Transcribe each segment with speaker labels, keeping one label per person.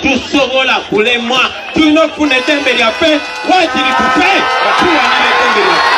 Speaker 1: tetusobola kulemwa tulina okufuna eddembe lyaffe waakiri tufe batuwanira eddembe lyaffe.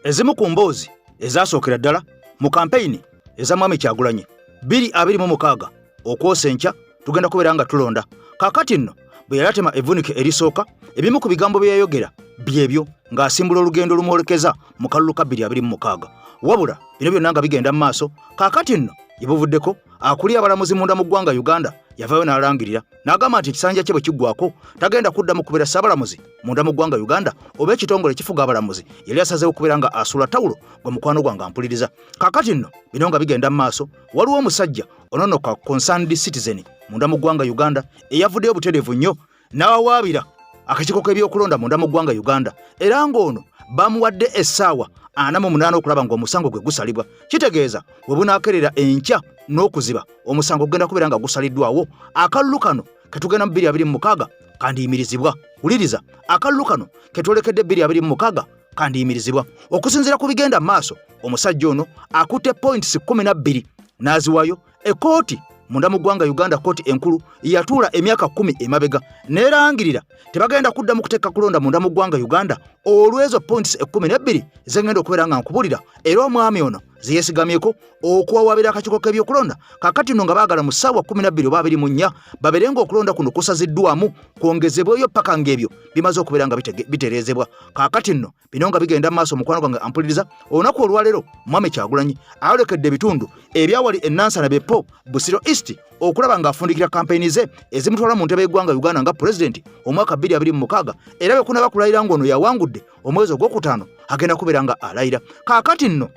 Speaker 2: Ezimu ku mboozi ezasookera ddala mu kampeyini eza Mwami Kyagulanyi 2026 okwosa enkya tugenda kubeera nga tulonda. Kaakati nno bwe yali atema evvunike erisooka ebimu ku bigambo bye yayogera byebyo ng'asimbula olugendo lumwolekeza mu kalulu ka 2026. Wabula bino byonna nga bigenda mu maaso. Kaakati nno yebuvuddeko akuli abalamuzi munda mu ggwanga Uganda yavaayo n'alangirira n'agamba nti ekisanja kye bwe kiggwako tagenda kuddamu kubeera ssaabalamuzi munda mu ggwanga Uganda oba ekitongole ekifuga abalamuzi. Yali asazeewo kubeera nga asula tawulo gwe mukwano gwange ampuliriza. Kaakati nno bino nga bigenda mu maaso. Waliwo omusajja ononoka concerned citizen munda mu ggwanga Uganda eyavuddeyo butereevu nnyo n'awawaabira akakiiko k'ebyokulonda munda mu ggwanga Uganda era ng'ono bamuwadde essaawa 48 okulaba ng'omusango gwe gusalibwa. Kitegeeza we bunaakerera enkya n'okuziba omusango gugenda kubeera nga gusaliddwawo. Akalulu kano ketugenda mu 2026 kandiyimirizibwa. Wuliriza, akalulu kano ketwolekedde 2026 kandiyimirizibwa. Okusinziira ku bigenda mu maaso, omusajja ono akutte points 12 n'aziwayo ekooti munda mu ggwanga Uganda kooti enkulu yatuula emyaka 10 emabega neerangirira tebagenda kuddamu kuteeka kulonda munda mu ggwanga Uganda olw'ezo points 12 zengenda okubeera nga nkubulira era omwami ono zeyeesigamyeko okuwawaabira akakiiko k'ebyokulonda. Kaakati nno nga baagala mu ssaawa 12 oba 24 babeere ng'okulonda kuno kusaziddwamu kwongezebweyo paka ng'ebyo bimaze okubeera nga bitereezebwa. Kaakati nno bino nga bigenda mu maaso mukwano gwange ampuliriza. Olunaku olwaleero Mwami Kyagulanyi ayolekedde ebitundu ebyawali Enansana Beppo Busiro East okulaba ng'afundikira kampeyini ze ezimutwala mu ntebe y'eggwanga Uganda nga pulezidenti omwaka 2026 era bwe kunaba kulayira ng'ono yawangudde omwezi ogwokutaano agenda kubeera nga alayira. Kaakati nno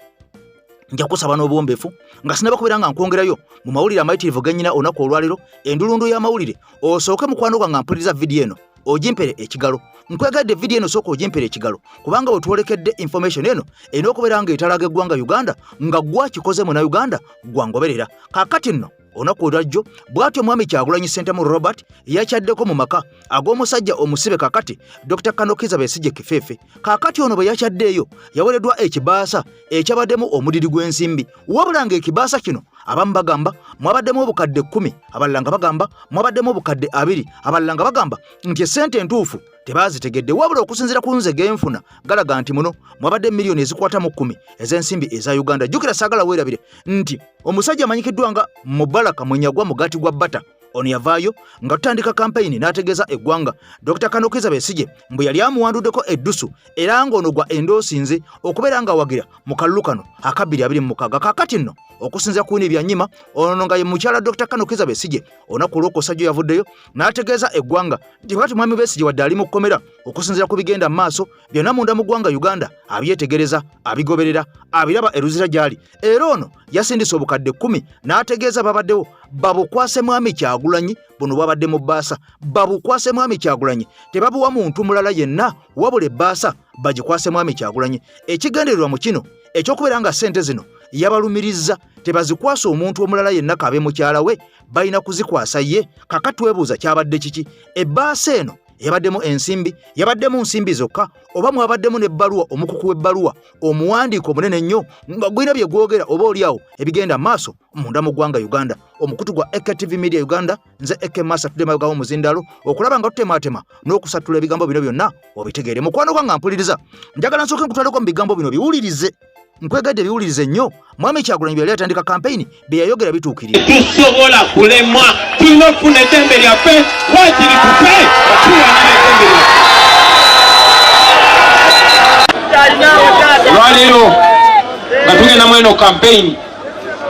Speaker 2: nja kusaba n'obuwombeefu nga sinaba kubeera nga nkwongerayo mu mawulire amayitirivu gennyina olunaku olwaleero endulundu y'amawulire osooke mukwano gwange ampuliriza vidiyo eno ogimpere ekigalo. Nkwegadde vidiyo eno sooka ogimpere ekigalo kubanga bwe twolekedde information eno erina okubeera nga etalaga eggwanga Uganda nga gwakikoze mu Uganda gwangoberera. Kaakati nno olunaku olwajjo bw'atyo Mwami Kyagulanyi Ssentamu Robert yakyaddeko mu maka ag'omusajja omusibe kakati Dr. Kanokiza Besigye Kifeefe. Kaakati ono bwe yakyaddeeyo yawereddwa ekibaasa ekyabaddemu omudiri gw'ensimbi. Wabula ng'ekibaasa kino abamu bagamba mwabaddemu obukadde 10, abalala nga bagamba mwabaddemu obukadde 2, abalala nga bagamba nti essente entuufu tebazitegedde. Wabula okusinziira ku nze genfuna galaga nti muno mwabadde miliyoni ezikwata mu 10 ez'ensimbi eza Uganda. Jjukira saagala weerabire nti omusajja amanyikiddwa nga Mubaraka Munyagwa Mugati gwa Bata ono yavaayo nga tutandika kampeyini n'ategeeza eggwanga Dr. Kanokiza Besigye mbu yali amuwanduddeko eddusu era ng'ono gwa endoosinze okubeera nga awagira mu kalulu kano aka 2026. Kaakati nno okusinziira ku bino ebyannyima ono nga ye mukyala Dr. Kanokiza Besigye olunaku olw'okusajja yavuddeyo n'ategeeza eggwanga nti bw'ati Mwami Besigye wadde ali mu kkomera okusinziira ku bigenda mu maaso byonna munda mu ggwanga Uganda abyetegereza abigoberera abiraba eruzira gy'ali era ono yasindise obukadde 10 n'ategeeza babaddewo babukwase Mwami Kyagulanyi buno bwabadde mu bbaasa babukwase Mwami Kyagulanyi tebabuwa muntu mulala yenna wabula ebbaasa bagikwase Mwami Kyagulanyi. Ekigendererwa mu kino ekyokubeera nga ssente zino yabalumiriza tebazikwasa omuntu omulala yenna kabe mukyala we balina kuzikwasa ye. Kakati webuuza kyabadde kiki? Ebbaasa eno yabaddemu ensimbi, yabaddemu nsimbi zokka oba mwabaddemu n'ebbaluwa omukuku w'ebbaluwa omuwandiiko omunene nnyo nga gwina bye gwogera oba oliawo ebigenda maaso munda mu ggwanga Uganda. Omukutu gwa EKTV Media Uganda nze Eke Masa tudde mabegawo muzindalo okulaba nga tutemaatema n'okusatula ebigambo bino byonna obitegeere. Mukwano gwange ampuliriza njagala nsooke nkutwaleko mu bigambo bino biwulirize. Nkwegadde biwulirize nnyo. Mwami Kyagulanyi bwe yali atandika kampeyini bye yayogera bituukirira.
Speaker 1: Tusobola kulemwa tulina okufuna eddembe lyaffe waakiri tufe batuwanira eddembe lyaffe. Lwaleero nga tugenda mu eno kampeyini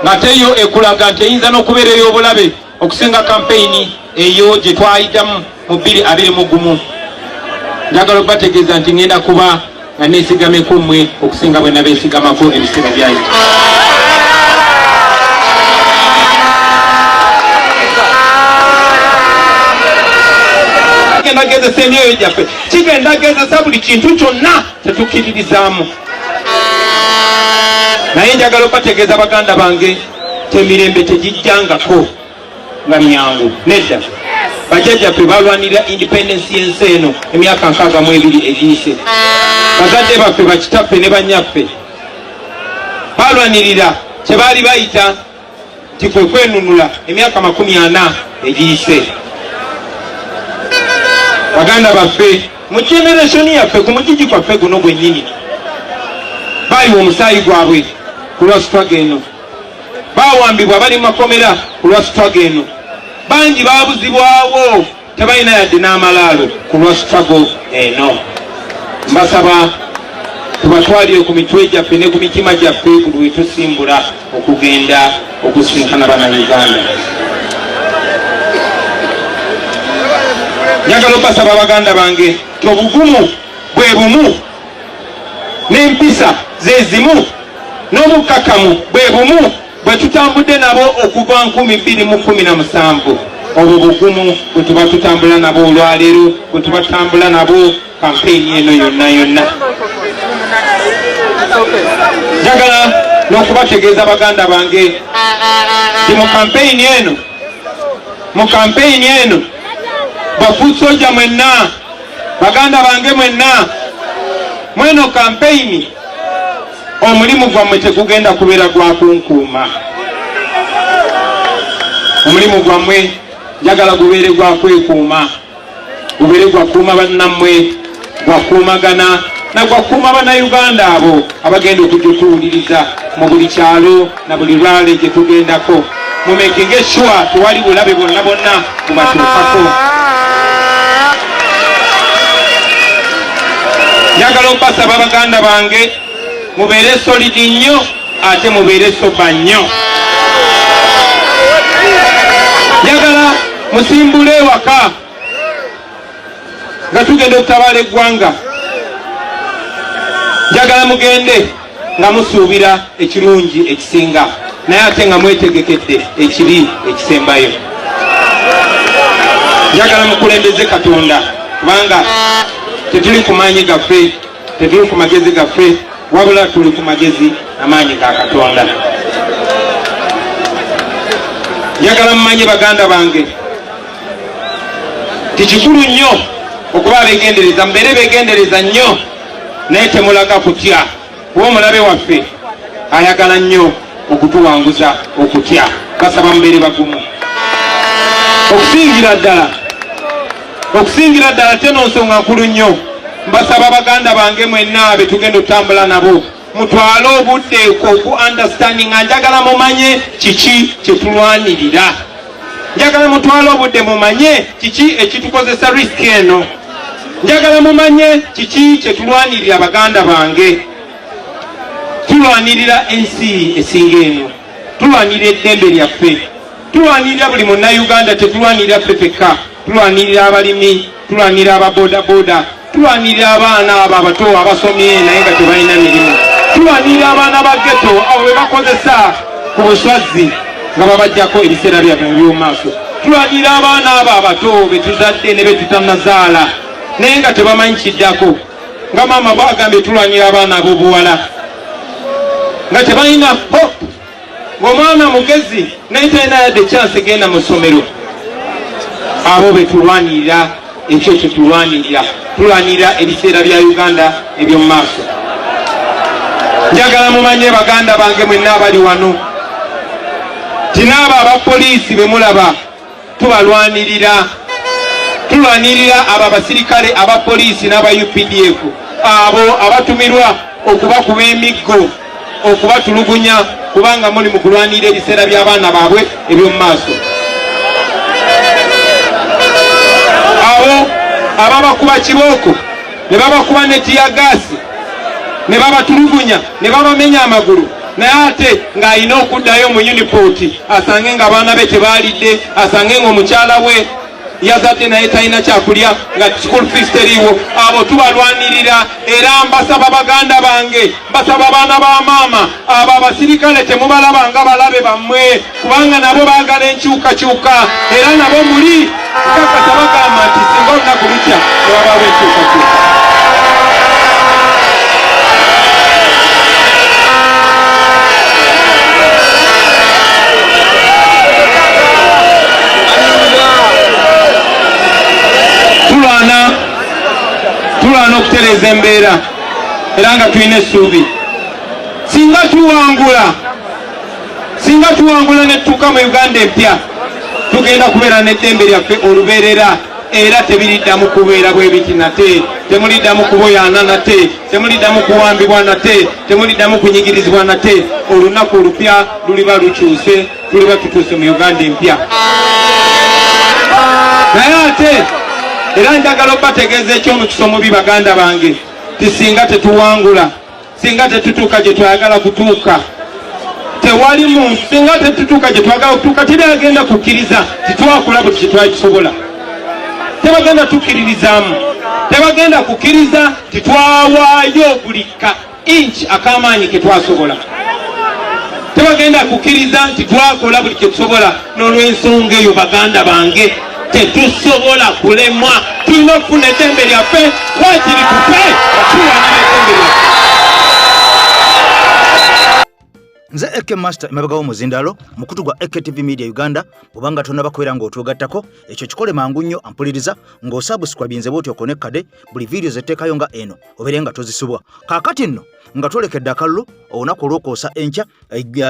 Speaker 1: nga teyo ekulaga nti eyinza n'okubeera ey'obulabe okusinga kampeyini eyo gye twayitamu mu 2021. Njagala okubategeeza nti ngenda kuba nga neesigameko mmwe okusinga bwe nabeesigamako ebiseera byayita. Kigenda gezesa emyoyo gyaffe, kigenda gezesa buli kintu kyonna tetukkiririzaamu. Naye njagala okubategeeza baganda bange temirembe tegijjangako nga myangu nedda. Bajjajjaffe balwanira independence y'ensi eno emyaka 62 egiyise. Bazadde baffe bakitaffe ne banyaffe balwanirira kye baali bayita nti kwe kwenunula emyaka 40 egiyise. Baganda baffe mu generation yaffe ku mugigi gwaffe guno gwennyini bayiwa omusaayi gwabwe ku lwa struggle eno, baawambibwa bali mu makomera ku lwa struggle eno, bangi baabuzibwawo tebalina yadde n'amalaalo ku lwa struggle eno. Mbasaba tubatwalire ku mitwe gyaffe ne ku mitima gyaffe ku lwe tusimbula okugenda okusinkana bannayuganda. Njagala okubasaba baganda bange nti obugumu bwe bumu, n'empisa ze zimu, n'obukkakkamu bwe bumu bwe tutambudde nabo okuva 2017. Obwo bugumu bwe tuba tutambula nabo olwaleero, bwe tuba tutambula nabo kampeyini eno yonna yonna. Njagala n'okubategeeza baganda bange nti mu kampeyini eno bafuusoja mwenna, baganda bange mwenna, mweno kampeyini omulimu gwammwe tegugenda kubeera gwa kunkuuma. Omulimu gwammwe njagala gubeere gwa kwekuuma, gubeere gwa kuuma bannammwe, gwa kuumagana na gwa kuuma bannayuganda abo abagenda okututuwuliriza mu buli kyalo na buli lwale gye tugendako. Mumekinge sure tewali bulabe bonna bonna bubatuukako. Njagala okubasaba baganda bange mubeere solid nnyo ate mubeere soba nnyo. Njagala musimbule ewaka nga tugenda okutabaala eggwanga. Njagala mugende nga musuubira ekirungi ekisinga naye ate nga mwetegekedde ekibi ekisembayo. Njagala mukulembeze Katonda kubanga tetuli ku maanyi gaffe, tetuli ku magezi gaffe, wabula tuli ku magezi amaanyi ga Katonda. Njagala mumanye baganda bange nti kikulu nnyo okuba abeegendereza, mubeere beegendereza nnyo naye temulaga kutya, kuba omulabe waffe ayagala nnyo okutuwanguza okutya. Basaba mubeere bagumu. Okusingira ddala teno nsonga nkulu nnyo, mbasaba baganda bange mwenna be tugenda otambula nabo mutwale obudde oku understanding. Njagala mumanye kiki kyetulwanirira, njagala mutwale obudde mumanye kiki ekitukozesa risk eno, njagala mumanye kiki kyetulwanirira. Baganda bange tulwanirira ensi esinga eno, tulwanirira eddembe lyaffe, tulwanirira buli munnayuganda, tetulwanirira ffe fekka, tulwanirira abalimi, tulwanirira ababodaboda, tulwanirira abaana abo abato abasomye naye nga tebalina mirimu, tulwanirira abaana ba ghetto abo be bakozesa ku buswazi nga babajjako ebiseera byabwe eby'omumaaso, tulwanirira abaana abo abato be tuzadde ne be tutanazaala naye nga tebamanyi kiddako, nga maama bagambye tulwanirira abaana ab'obuwala nga tebalina hope, ng'omwana mugezi naye talina yadde chance genda mu ssomero. Abo be tulwanirira, ekyo kye tulwanirira, tulwanirira ebiseera bya Uganda eby'omu maaso. Njagala mumanye baganda bange mwenna abali wano ti n'abo abapoliisi be mulaba tubalwanirira, tulwanirira abo abasirikale abapoliisi n'aba UPDF, abo abatumirwa okubakuba emiggo, okubatulugunya kubanga muli mu kulwanirira ebiseera by'abaana baabwe eby'omu maaso. Abo ababakuba kibooko ne babakuba ne tiyagaasi ne babatulugunya ne babamenya amagulu, naye ate ng'alina okuddayo mu unipooti asange nga abaana be tebaalidde, asange ng'omukyala we yazadde naye talina kyakulya nga school fees teriiwo. Abo tubalwanirira era mbasaba baganda bange, mbasaba abaana ba maama abo abasirikale temubalaba nga balabe bammwe kubanga nabo baagala enkyukakyuka era nabo muli kakasa bagamba nti singa olunaku lukya tewabaawo enkyukakyuka. Tulwana okutereeza embeera era nga tulina essuubi. Singa tuwangula singa tuwangula ne tuka mu Uganda empya tugenda kubeera n'eddembe lyaffe olubeerera era tebiriddamu kubeera bwe biti nate temuliddamu kuboyaana nate temuliddamu kuwambibwa nate temuliddamu kunyigirizibwa nate olunaku olupya luliba lukyuse tuliba tutuuse mu Uganda empya naye ate era njagala obategeeza eky'omukisa omubi baganda bange ti singa tetuwangula singa tetutuuka gye twagala kutuuka tewali muntu singa tetutuuka gye twagala kutuuka tebagenda kukkiriza titwakola buli kye twakisobola tebagenda tukkiririzaamu tebagenda kukkiriza titwawaayo buli ka inch ak'amaanyi ke twasobola tebagenda kukkiriza nti twakola buli kye tusobola n'olw'ensonga eyo baganda bange tetusobola kulemwa tulina okufuna eddembe lyaffe wakiri tufe tuwanira eddembe lyaffe.
Speaker 2: Nze Eke Master emabega w'omuzindalo mukutu gwa Eke TV Media Uganda obanga tonnaba kubeera ng'otugattako ekyo kikole mangu nnyo ampuliriza ng'osubscribinze bw'otyo okonekkade buli vidiyo zetteekayo nga eno obeere nga tozisubwa kaakati nno nga twolekedde akalulu olunaku olwokwosa enkya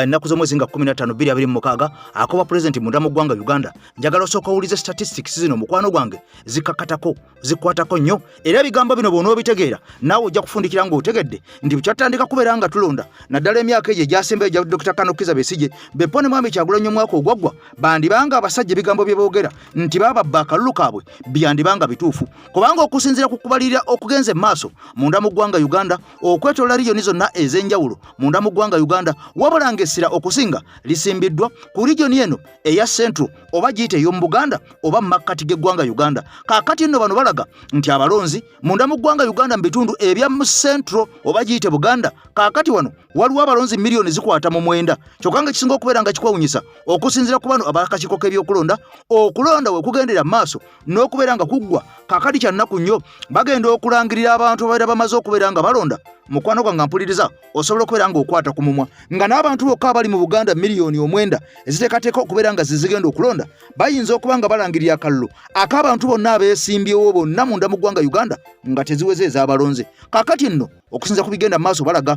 Speaker 2: ennaku z'omwezi nga 15 2026 akoba pulezidenti munda mu ggwanga Uganda njagala osooka owulize statistics zino mukwano gwange zikakatako zikwatako nnyo era ebigambo bino bw'onoobitegeera naawe ojja kufundikira ng'otegedde nti bukyatandika kubeera nga tulonda naddala emyaka egyo egyasembayo gya Dr. Kano Kizza Besigye Bepone Mwami Kyagulanyi omwaka ogwaggwa bandibanga abasajja ebigambo bye boogera nti bababba akalulu kaabwe byandibanga bituufu kubanga okusinziira ku kubalirira okugenza emmaaso munda mu ggwanga Uganda okwetolera regioni zonna ez'enjawulo munda mu ggwanga Uganda wabula ng'essira okusinga lisimbiddwa ku regioni eno eya Central oba giyite ey'omu Buganda oba mu makkati g'eggwanga Uganda kaakati nno bano balaga nti abalonzi munda mu ggwanga Uganda mu bitundu ebya mu Central oba giyite Buganda kaakati wano waliwo abalonzi miliyoni zikwata mu 9 kyokka nga kisinga okubeera nga kikwewunyisa okusinziira ku bano abakakiiko k'ebyokulonda okulonda we kugendera maaso n'okubeera nga kuggwa kaakati kya nnaku nnyo bagenda okulangirira abantu ababeera bamaze okubeera nga balonda mukwano gwange mpuliriza osobola okubeera nga okwata ku mumwa nga n'abantu bokka abali mu Buganda miliyoni 9 eziteekateeka okubeera nga zizigenda okulonda bayinza okuba nga balangirira akalulu ak'abantu bonna abeesimbyewo bonna munda mu ggwanga Uganda nga teziweze ez'abalonze kaakati nno okusinza ku bigenda mu maaso balaga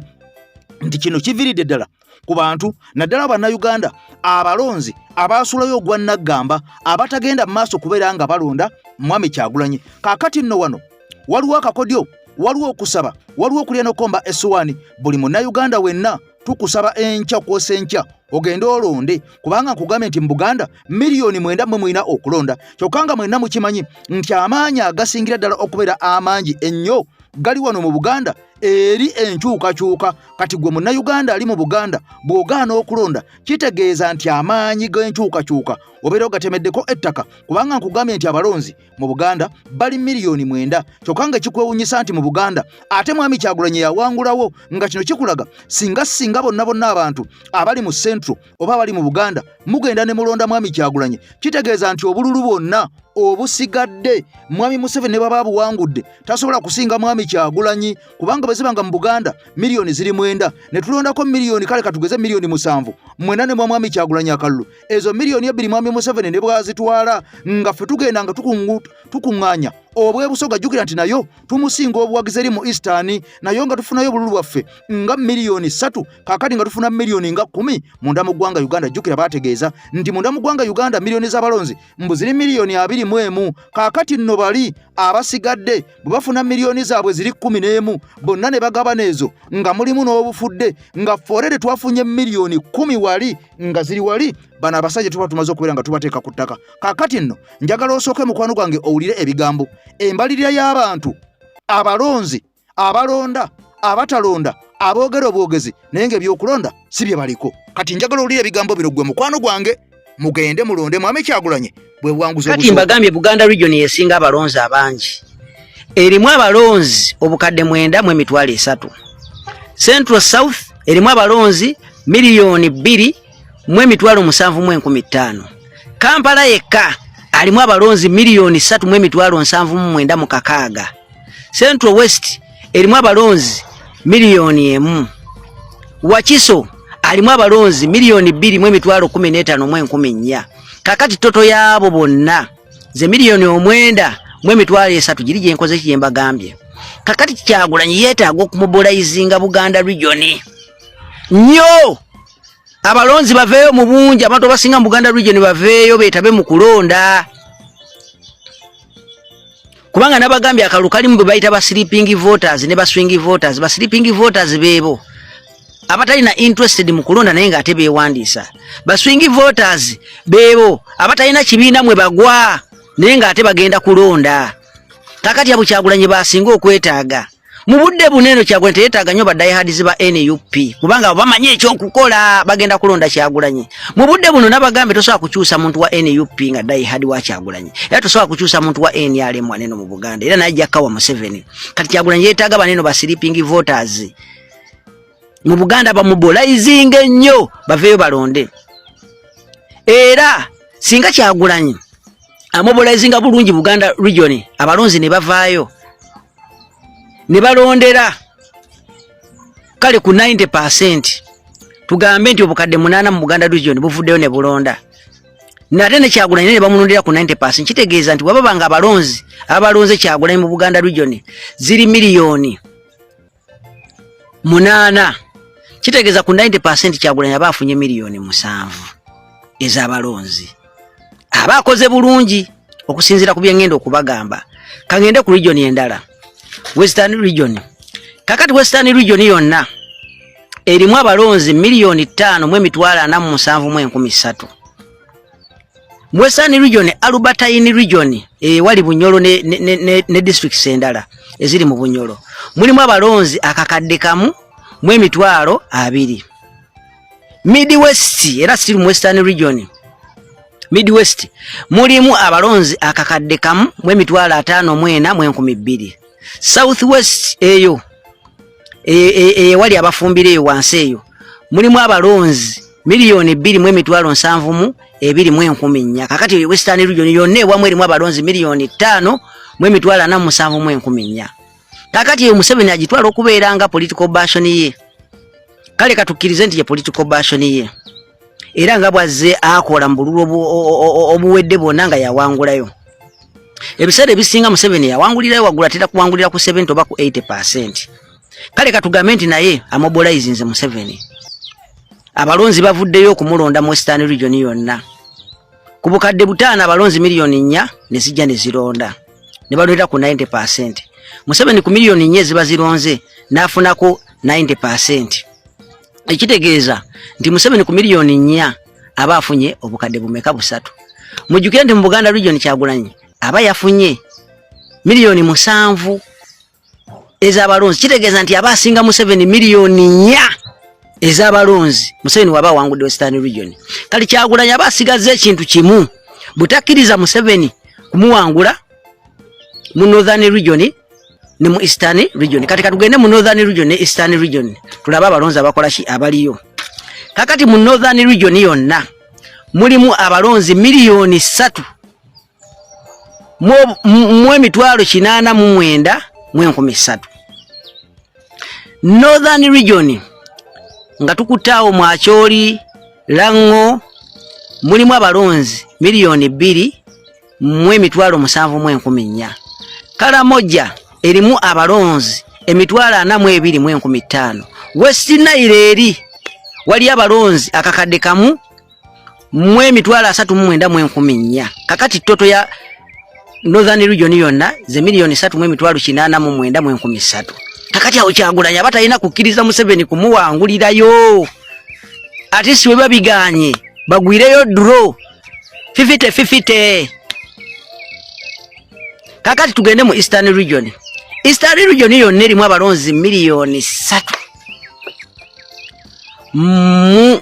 Speaker 2: nti kino kiviridde ddala ku bantu naddala bannayuganda abalonzi abaasulayo ogwa naggamba abatagenda mu maaso kubeera nga balonda Mwami Kyagulanyi kaakati nno wano waliwo akakodyo waliwo okusaba waliwo okulya n'okomba essuwaani buli munnayuganda wenna tukusaba enkya kwosa enkya ogende olonde kubanga nkugambye nti mu Buganda miliyoni 9 mwe mwina okulonda kyokka nga mwenna mukimanyi nti amaanyi agasingira ddala okubeera amangi ennyo gali wano mu Buganda eri enkyukakyuka kati gwe munnayuganda ali mu Buganda bw'ogaana okulonda kitegeeza nti amaanyi g'enkyukakyuka obeera ogatemeddeko ettaka kubanga nkugambye nti abalonzi mu Buganda bali miliyoni 9 kyokka nga kikwewunyisa nti mu Buganda ate Mwami Kyagulanyi yawangulawo nga kino kikulaga singa bonna abantu abali mu Central oba abali mu Buganda mugenda ne mulonda Mwami Kyagulanyi kitegeeza nti obululu bwonna obusigadde Mwami Museveni ne baba buwangudde tasobola kusinga Mwami Kyagulanyi kubanga bezibanga mu Buganda miliyoni ziri 9 ne tulondako miliyoni kale katugeze miliyoni 7 mwena ne Mwami Kyagulanyi akalulu ezo miliyoni 2 Mwami Museveni ne bwazitwala nga ffe tugenda nga tukuŋŋaanya obwebusoga jjukira nti nayo tumusinga obuwagizi eri mu Eastern nayo nga tufunayo obululu bwaffe nga miliyoni 3 kaakati nga tufuna miliyoni nga 10 munda mu ggwanga Uganda jjukira baategeeza nti munda mu ggwanga Uganda miliyoni z'abalonzi mbuziri miliyoni 21 kaakati nno bali abasigadde bwe bafuna miliyoni zaabwe ziri 11 bonna ne bagabana ezo nga mulimu n'obufudde nga forere twafunye miliyoni 10 wali nga ziri wali bana abasajja tuba tumaze okubeera nga tubateeka ku ttaka kaakati nno njagala osooke mukwano gwange owulire ebigambo embalirira y'abantu abalonzi abalonda abatalonda aboogera obwogezi naye ng'ebyokulonda si bye baliko kati njagala owulire ebigambo bino gwe mukwano gwange mugende mulonde Mwami Kyagulanyi bwe buwanguzi
Speaker 3: kati mbagambye Buganda region yesinga abalonzi abangi erimu abalonzi obukadde 9 mu emitwalo 3 Central South erimu abalonzi miliyoni 2 mu emitwalo 7.15 Kampala yekka alimu abalonzi miliyoni 3 mu emitwalo 7.9 mu Kakaaga Central West erimu abalonzi miliyoni 1 Wakiso alimu abalonzi miliyoni 2 mu emitwalo 15.14 kakati toto yaabo bonna ze miliyoni 9 mu emitwalo 3 giri gye nkoze kiyemba gambye kakati Kyagulanyi yeetaaga okumubolaizinga Buganda region nnyo abalonzi baveeyo mu bungi, abantu basinga mu Buganda region baveeyo beetabe mu kulonda. Kubanga nabagambye akalu kalimu bayita ba sleeping voters ne ba swing voters. Ba sleeping voters bebo abatali na interested mu kulonda naye nga ate beewandiisa. Ba swing voters bebo abatali na kibiina mwe bagwa naye nga ate bagenda kulonda. Kakati abo Kyagulanyi basinga okwetaaga. Mu budde buneno Kyagulanyi teyeetaaga nnyo badayihadizi ba NUP kubanga bamanye ekyokukola bagenda kulonda Kyagulanyi. Mu budde buno nabagambe tosobola kukyusa muntu wa NUP nga dayihadi wa Kyagulanyi. Era tosobola kukyusa muntu wa NRM waneno mu Buganda. Era najja kawa mu 7. Kati Kyagulanyi yeetaaga baneno ba sleeping voters. Mu Buganda bamubolizing ennyo baveeyo balonde. Era singa Kyagulanyi amobilizinga bulungi Buganda region abalonzi ne bavaayo ne balondera kale ku 90% tugambe nti obukadde 8 mu Buganda region buvuddeyo ne bulonda nate ne Kyagulanyi ne bamulondera ku 90%. Kitegeeza nti wababanga abalonze Kyagulanyi mu Buganda region ziri miliyoni 8. Kitegeeza ku 90% Kyagulanyi abafunye miliyoni 7 ez'abalonzi abakoze bulungi okusinzira ku byengendo okubagamba. Kangende ku region endala Western region. Kakati Western region yonna erimu abalonzi miliyoni 5,473,000. Mu Western region Albertine region wali Bunyoro ne districts endala eziri mu Bunyoro mulimu abalonzi akakadde kamu mu 2,000. Midwest era siri mu Western region. Midwest mulimu abalonzi akakadde kamu mu 5,4,200. Southwest eyo wali abafumbireyo wansi eyo mulimu abalonzi miliyoni 2,7,2,400. Kakati Western region yonna ewamu erimu abalonzi miliyoni 5,4,7,2,400. Kakati Museveni agitwala okubeeranga political bastion ye. Kale katukkirize nti ye political bastion ye. Era nga bwazze akola mu bululu obuwedde bwonna nga yawangulayo. Ebiseera ebisinga Museveni yawangulirayo waggula atera kuwangulira ku 70 oba ku 80%. Kale katugambe nti naye amobilizinze Museveni. Abalonzi bavuddeyo okumulonda mu Western region yonna. Ku bukadde 5 abalonzi miliyoni 4 ne zijja ne zironda. Ne balondera ku 90%. Museveni ku miliyoni 4 ziba zironze n'afunako 90%. Ekitegeeza nti Museveni ku miliyoni 4 aba afunye obukadde bumeka busatu. Mujjukire nti mu Buganda region Kyagulanyi aba yafunye miliyoni 7 ez'abalonzi. Kitegeeza nti aba asinga Museveni miliyoni 4 ez'abalonzi. Museveni waba wangudde Western region. Kali Kyagulanyi aba asigaze ekintu kimu butakkiriza Museveni kumuwangula mu Northern region ne mu Eastern region. Kati katugende mu Northern region ne Eastern region tulaba abalonzi abakola ki abaliyo. Kakati mu Northern region yonna mulimu abalonzi miliyoni 3 mu 8,893,000. Northern region nga tukutaawo Mwacholi Lango mulimu abalonzi miliyoni 2,7,400. Karamoja erimu abalonzi 42,500. West Nile eri wali abalonzi akakadde kamu mu 3,900,000. Kakati toto ya Northern region yonna ze miliyoni 3,893,000. Kakati awo Kyagulanyi abatalina kukkiriza Museveni kumuwangulirayo. Ate siwe babiganye bagwireyo draw 50-50. Kakati tugende mu Eastern region. Eastern region yonna erimu abalonzi miliyoni 3 mu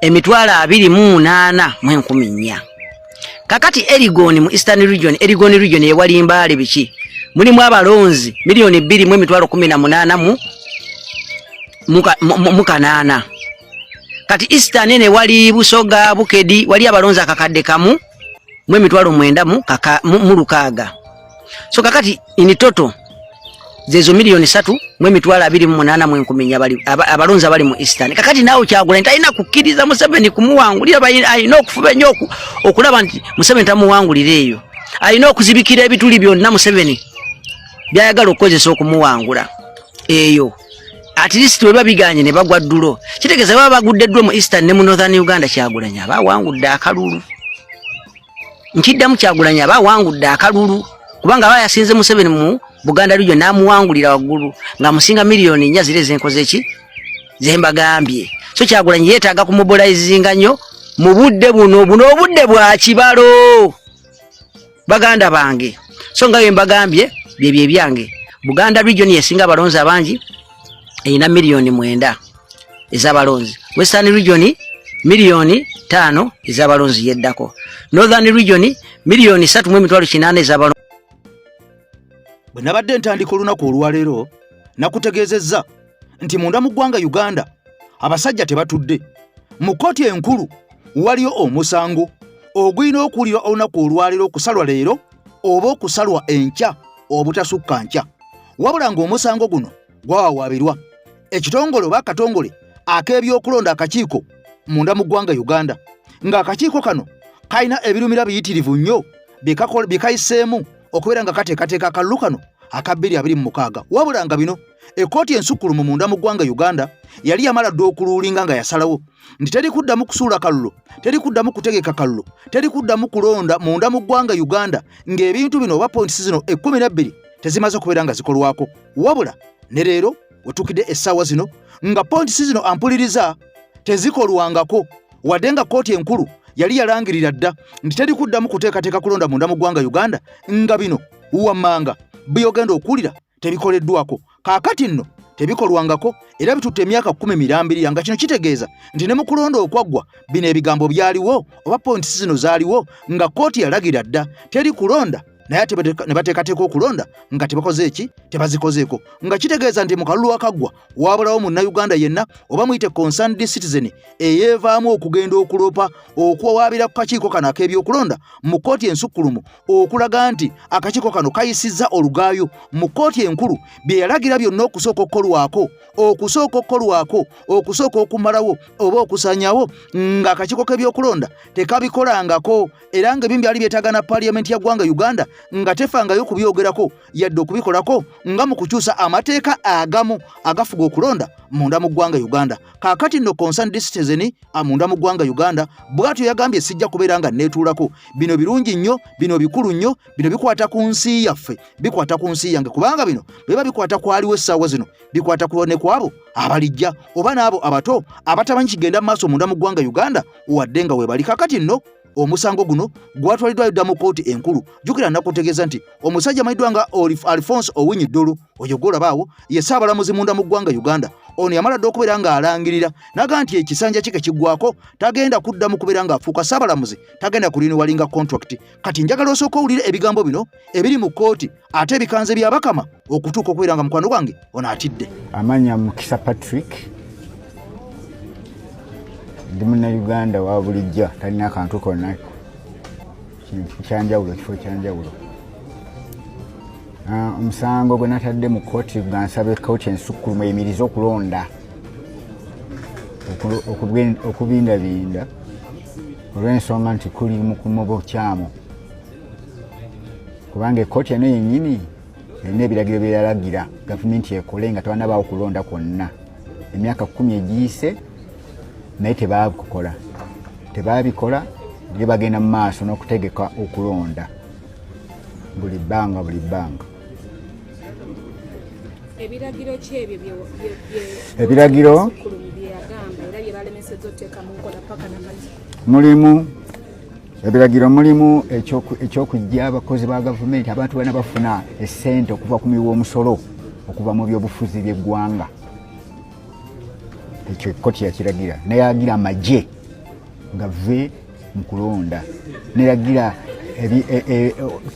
Speaker 3: 28,400. Kakati Elgon mu Eastern region, Elgon region ewali Mbale biki mulimu abalonzi miliyoni 2,18,000 mu Kanana. Kati Eastern ene wali Busoga Bukedi wali abalonzi akakadde kamu mu 9,000 mu Lukaga. So kakati ini toto zezo miliyoni 3,28,000 bali abalonzi abali mu Eastern. Kakati nawo Kyagulanyi talina kukkiriza Museveni kumuwangulira ayina okufuba nnyo okulaba nti Museveni tamuwangulireeyo. Ayina okuzibikira ebituli byonna Museveni byayagala okukozesa okumuwangula eyo. at least we babiganye ne bagwa ddulo kitegeeza baba bagudde ddulo mu Eastern ne mu Northern Uganda Kyagulanyi abawangudde akalulu nkiddamu Kyagulanyi abawangudde akalulu kubanga bayasinze Museveni mu Buganda region namuwangulira waggulu nga musinga miliyoni nnya zile zenkoze ki zembagambye so Kyagulanyi yeetaaga kumubolaizinga nnyo mu budde buno obudde bwa kibalo baganda bange so nga mbagambye bye byange Buganda region yesinga abalonzi abangi ina miliyoni 9 ezabalonzi Western region miliyoni 5 ezabalonzi yeddako Northern region miliyoni 3.8 ezabalonzi
Speaker 2: bwe nabadde ntandika olunaku olwaleero nakutegeezezza nti munda mu ggwanga Uganda abasajja tebatudde mu kkooti enkulu waliyo omusango ogwina okuwulirwa olunaku olwaleero okusalwa leero oba okusalwa enkya obutasukka nkya wabula ng'omusango guno gwawawaabirwa ekitongole oba akatongole ak'ebyokulonda akakiiko munda mu ggwanga Uganda ng'akakiiko kano kalina ebirumira biyitirivu nnyo bikayiseemu okubeera nga kateekateeka akalulu kano aka 2026 wabula nga bino ekkooti ensukkulumu munda mu ggwanga Uganda yali yamala dda okuluulinga nga yasalawo nti teri kuddamu kusuula kalulu teri kuddamu kutegeka kalulu teri kuddamu kulonda munda mu ggwanga Uganda ng'ebintu bino oba points zino 12 tezimaze okubeera nga zikolwako wabula ne leero wetukidde essaawa zino nga points zino ampuliriza tezikolwangako wadde nga kkooti enkulu yali yalangirira dda nti teri kuddamu kuteekateeka kulonda munda mu ggwanga Uganda nga bino wammanga byogenda okuwulira tebikoleddwako kaakati nno tebikolwangako era bitutte emyaka 10 mirambirira nga kino kitegeeza nti ne mu kulonda okwaggwa bino ebigambo byaliwo oba points zino zaaliwo nga kkooti yalagira dda teri kulonda naye ne bateekateeka okulonda nga tebakoze eki tebazikozeeko nga kitegeeza nti mu kalulu akaggwa wabulawo munnayuganda yenna oba muyite concerned citizen eyeevaamu okugenda okulopa okuwawaabira ku kakiiko kano ak'ebyokulonda mu kkooti ensukkulumu okulaga nti akakiiko kano kayisizza olugaayo mu kkooti enkulu bye yalagira byonna okusooka okusooka okumalawo oba okusanyawo ng'akakiiko k'ebyokulonda tekabikolangako era ng'ebimu byali byetaaga paaliyamenti ya ggwanga Uganda nga tefangayo kubyogerako yadde okubikolako nga mu kukyusa amateeka agamu agafuga okulonda munda mu ggwanga Uganda kaakati nno concerned citizen amunda mu ggwanga Uganda bw'atyo yagambye sijja kubeera nga neetuulako bino birungi nnyo bino bikulu nnyo bino bikwata ku nsi yaffe bikwata ku nsi yange kubanga bino beba bikwata kwaliwo essaawa zino bikwata kulone kwabo abalijja oba n'abo abato abatamanyi kigenda mu maaso munda mu ggwanga Uganda wadde nga weebali kaakati nno omusango guno gwatwaliddwa dda mu kkooti enkulu jjukira nakutegeeza nti omusajja amanyiddwa nga Alphonse Owiny Dollo oyo gwolabaawo ye ssaabalamuzi munda mu ggwanga Uganda ono yamala dda okubeera ng'alangirira naga nti ekisanja kike kiggwako tagenda kuddamu kubeera ng'afuuka ssaabalamuzi tagenda kuliniwalinga contract kati njagala osooka owulire ebigambo bino ebiri mu kkooti ate ebikanze bya Bakama okutuuka okubeera nga mukwano gwange ono atidde
Speaker 4: amanya Mukisa Patrick ndi munnayuganda wa bulijjo talina akantu konna kyanjawulo kifo kyanjawulo omusango gwe natadde mu kkooti gansaba ekkooti ensukkulumu eyimirize okulonda okubindabinda olw'ensonga nti kuli mu bukyamu kubanga ekkooti eno yennyini erina ebiragiro bye yalagira gavumenti ekole nga tebanabaawo okulonda kwonna emyaka 10 egiyise naye tebabikola bye bagenda mu maaso n'okutegeka okulonda buli bbanga
Speaker 5: ebiragiro ki ebyo
Speaker 4: ebiragiro mulimu ebiragiro mulimu ekyokujja abakozi ba gavumenti abantu bana bafuna essente okuva ku miwa omusolo okuva mu byobufuzi by'eggwanga ekyo kkooti yakiragira neyagira amagye gave mu kulonda neyagira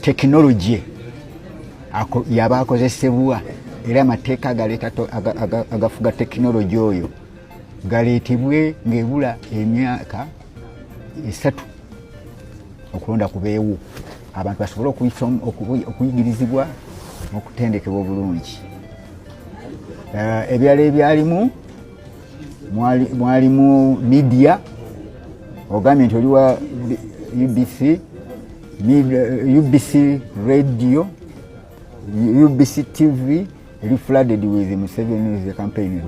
Speaker 4: tekinologi yaba akozesebwa era amateeka agafuga tekinologi oyo galeetebwe ng'ebula emyaka 3 okulonda kubeewo abantu basobole okuyigirizibwa okutendekebwa obulungi ebirala ebyalimu mwalimu media ogambye nti oliwa UBC radio UBC TV flooded with Museveni's campaign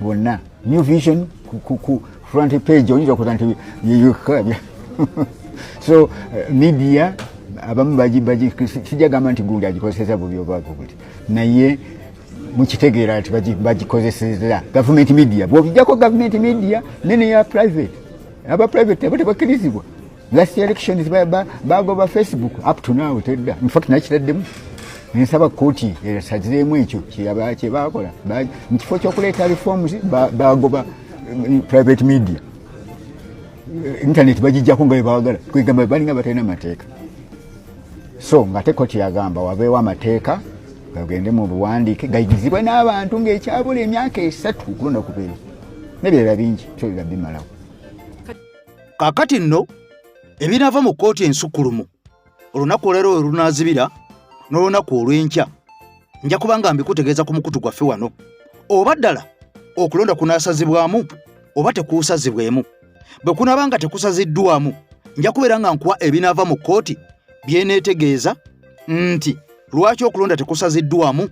Speaker 4: bonna New Vision ku front page oyinza okuza nti yeyukabya so media abamu baji sijagamba nti gundi agikozesa bubi obwako kuti naye mukitegeera ati bagikozeseza government media bw'obijjako government media nene ya private aba private abo tebakirizibwa last elections bagoba Facebook up to now tedda in fact nakitaddemu nsaba kooti erasazireemu ekyo kye bakola mu kifo ky'okuleeta reforms bagoba private media internet bagijjako nga bebawagala kwegamba balinga batalina mateeka so ngate kooti yagamba wabeewo amateeka gagende mu buwandiike gayigizibwe n'abantu ng'ekyabula emyaka 3 kulonda kubeera nebirala bingi kyobiba bimalawo
Speaker 2: kaakati nno ebinaava mu kkooti ensukkulumu olunaku olwero we lunaazibira n'olunaku olw'enkya nja kuba nga mbikutegeeza ku mukutu gwaffe wano oba ddala okulonda kunaasazibwamu oba tekuusazibwemu bwe kunaaba nga tekusaziddwamu nja kubeera nga nkuwa ebinaava mu kkooti byeneetegeeza nti lwaki okulonda tekusaziddwamu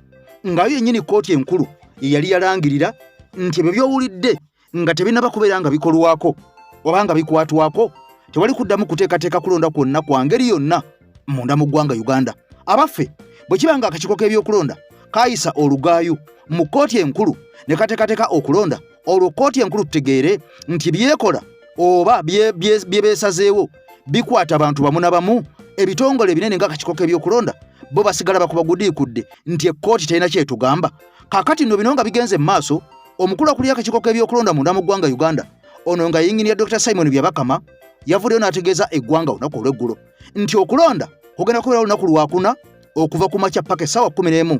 Speaker 2: ngayo yennyini kkooti enkulu yeyali yalangirira nti ebyo by'owulidde nga tebinaba kubeera nga bikolwako oba nga bikwatwako tewali kuddamu kuteekateeka kulonda kwonna kwa ngeri yonna munda mu ggwanga Uganda. Abaffe bwe kiba nga akakiiko k'ebyokulonda kaayisa olugaayo mu kkooti enkulu ne kateekateeka okulonda olwo kkooti enkulu tutegeere nti byekola oba bye beesazeewo bikwata abantu bamu na bamu ebitongole binene ng'akakiiko k'ebyokulonda bo basigala bakubagudiikudde nti ekkooti terina kyetugamba. Kaakati nno bino nga bigenze mu maaso omukulu akulira akakiiko k'ebyokulonda munda mu ggwanga Uganda ono nga yinginiya Dr. Simon Byabakama yavuddeyo n'ategeeza eggwanga olunaku olw'eggulo nti okulonda kugenda kubeera olunaku lwakuna okuva ku makya paka essaawa 11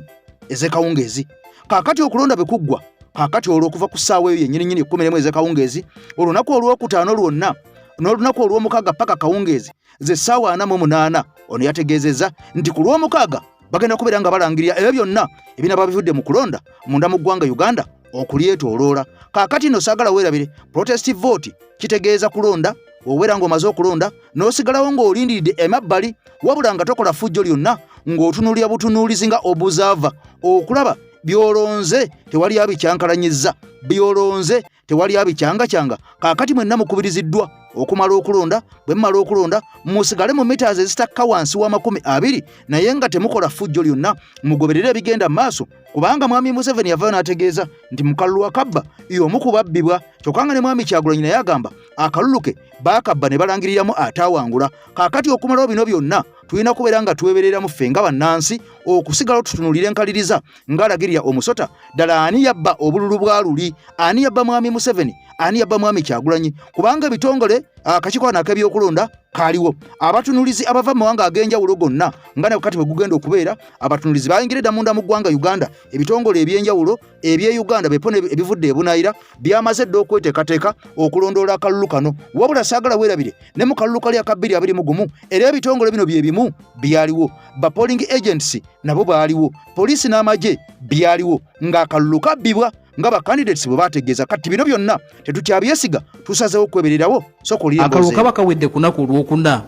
Speaker 2: ez'ekawungeezi. Kaakati okulonda bwe kuggwa kaakati olw'okuva ku ssaawa eyo yennyininyini 11 ez'ekawungeezi olunaku olw'okutaano lwonna n'olunaku olw'omukaaga paka kawungeezi z'essaawa 48 ono yategeezezza nti ku lw'omukaaga bagenda kubeera nga balangirira ebyo byonna ebinaba bivudde mu kulonda munda mu ggwanga Uganda okulyetooloola. Kaakati nno saagala weerabire protest vote kitegeeza kulonda obeera ng'omaze okulonda n'osigalawo ng'olindiridde emabbali wabula nga tokola fujjo lyonna ng'otunuulira butunuulizi nga obuzaava okulaba byolonze tewali abikyankalanyizza byolonze tewali abicyangacyanga. Kaakati mwenna mukubiriziddwa okumala okulonda bwe mmala okulonda musigale mu meters ezitakka wansi wa 20 naye nga temukola fujjo lyonna mugoberere ebigenda maaso kubanga mwami Museveni yavaayo n'ategeeza nti mu kalulu akabba y'omu ku babbibwa kyokka nga ne mwami Kyagulanyi naye agamba akalulu ke baakabba ne balangiriramu ataawangula. Kaakati okumalawo bino byonna tulina kubeera nga twebereramu ffe nga bannansi okusigala tutunuulira enkaliriza ng'alagirira omusota ddala ani yabba obululu bwa luli, ani yabba mwami Museveni, ani yabba mwami Kyagulanyi kubanga ebitongole akakiiko ak'ebyokulonda kaaliwo. Abatunuulizi abava mu mawanga ag'enjawulo gonna nga ne kati bwe gugenda okubeera abatunuulizi bayingiridde munda mu ggwanga Uganda ebitongole eby'enjawulo eby'e Uganda bepone ebivudde ebunaayira byamaze dde okweteekateeka okulondoola akalulu kano wabula saagala weerabire ne mu kalulu kali aka 2021 era ebitongole bino bye bimu byaliwo ba polling agency nabo baaliwo poliisi n'amagye byaliwo ng'akalulu kabbibwa nga ba candidates bwe bategeeza. Kati bino byonna tetukyabyesiga tusazeewo okwebererawo
Speaker 6: akalulu kaba kawedde kunaku olwokuna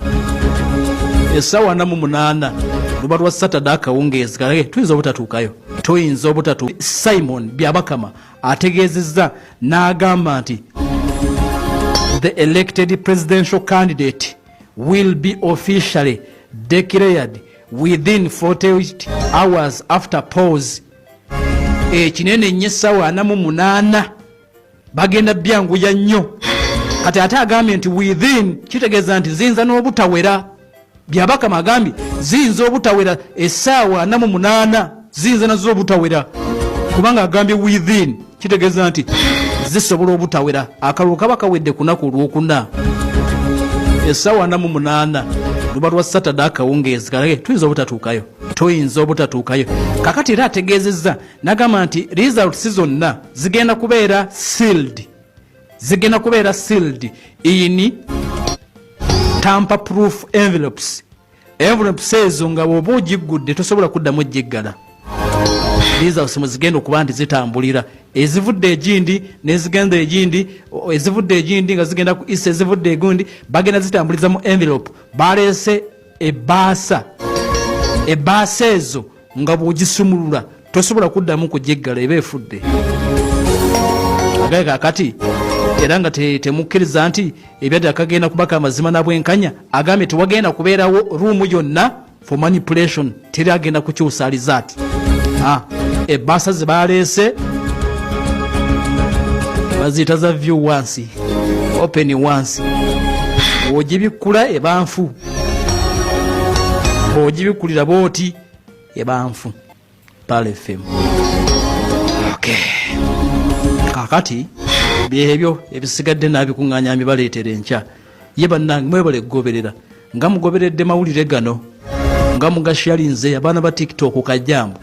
Speaker 6: essaawa 48 luba lwa Saturday akawungeezi kale tuyinza obutatuukayo tuyinza obutatuuka. Simon Byabakama ategeezezza n'agamba nti the elected presidential candidate will be officially declared within 48 hours after pause. Ekinene nnyo essaawa 48 bagenda byanguya nnyo. Kati ate agambye nti within kitegeeza nti ziyinza n'obutawera. Byabakama agambye ziyinza obutawera essaawa 48 ziyinza nazo obutawera kubanga agambye within kitegeeza nti zisobola obutawera. Akalulu kaba kawedde kunaku olwokuna essaawa 48 luba lwa Saturday akawungeezi kale tuyinza obutatuukayo tuyinza obutatuukayo. Kakati era ategeezezza n'agamba nti results zonna zigenda kubeera sealed in tamper proof envelopes ezo nga bw'oba ogiggudde tosobola kuddamu egiggala. Results mwe zigenda okuba nti zitambulira ezivudde egindi n'ezigenda egindi ezivudde egindi nga zigenda ku isi ezivudde egundi bagenda zitambuliza mu envelope. Baleese ebbaasa ezo nga bw'ogisumulula tosobola kuddamu kujeggala eba efudde agaye kakati era nga temukkiriza nti ebyadde akagenda kubaka amazima nabwenkanya agambye tewagenda kubeerawo ruumu yonna for manipulation teri agenda kukyusa alizaati ebbaasa ze baleese baziyita za view once open once ogibikkula ebanfu ogibikkulira booti ebanfu Pale FM. Okay. Kakati byebyo ebisigadde nabikuŋŋaanya bibaleetera enkya ye bannange mwebale kugoberera nga mugoberedde mawulire gano nga mugashalinze abaana ba TikTok kajambo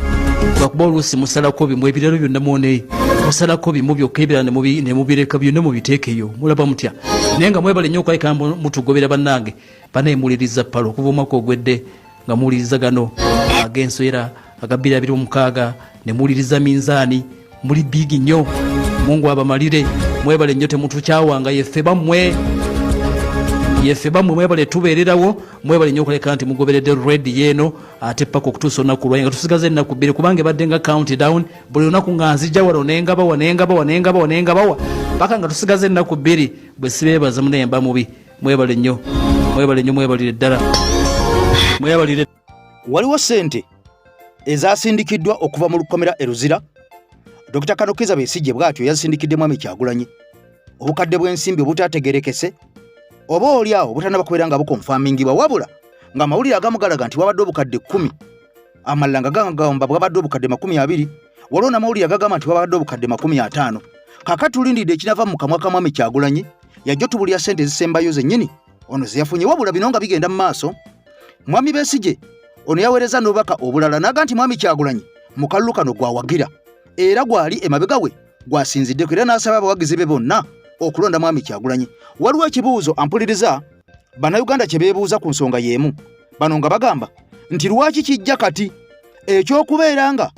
Speaker 6: lwakuba oluusi musalako bimu ebirero byonna mwone musalako bimu byokka ebirala ne mubireka byonna mubiteekeyo mulaba mutya naye nga mwebale nnyo okwayika mutugobera bannange baneemuliriza palo okuva omwaka ogwedde nga muwuliriza gano ag'enswera agabira 26 ne muwuliriza minzaani muli bigi nnyo Mungu abamalire mwebale nnyo temutukyawanga yeffe bammwe mwebale tubeererawo mwebale nnyo okuleka nti mugoberedde redi yeeno ate paka okutuusa olunaku lwaye nga tusigaze ennaku 2 kubanga ebadde nga countdown buli lunaku nga nzijja wano nengabawa paka nga tusigaze ennaku 2 bwe sibeebaza munemba mubi mwebale nnyo mwebalire ddala mwebalire.
Speaker 2: Waliwo ssente ezasindikiddwa okuva mu lukomera eruzira. Dr. Kanokiza Besigye bw'atyo yazisindikidde Mwami Kyagulanyi obukadde bw'ensimbi obutategerekese oba oliawo butanaba kubeera nga bukonfamingibwa wabula nga amawulire agamu galaga nti wabadde obukadde 10 amalala nga gagamba bwabadde obukadde 20 waliwo n'amawulire agagamba nti wabadde obukadde 50. Kakati tulindidde ekinava mu kamwa ka Mwami Kyagulanyi yajja tubulya ssente ezisembayo zennyini ono zeyafunye wabula bino nga bigenda mu maaso. Mwami Besigye ono yaweereza n'obubaka obulala n'aga nti Mwami Kyagulanyi mu kalulu kano gwawagira era gwali emabega we gwasinziddeko era n'asaba abawagizi be bonna okulonda Mwami Kyagulanyi. Waliwo ekibuuzo ampuliriza bannayuganda kye beebuuza ku nsonga y'emu bano nga bagamba nti lwaki kijja kati ekyokubeera nga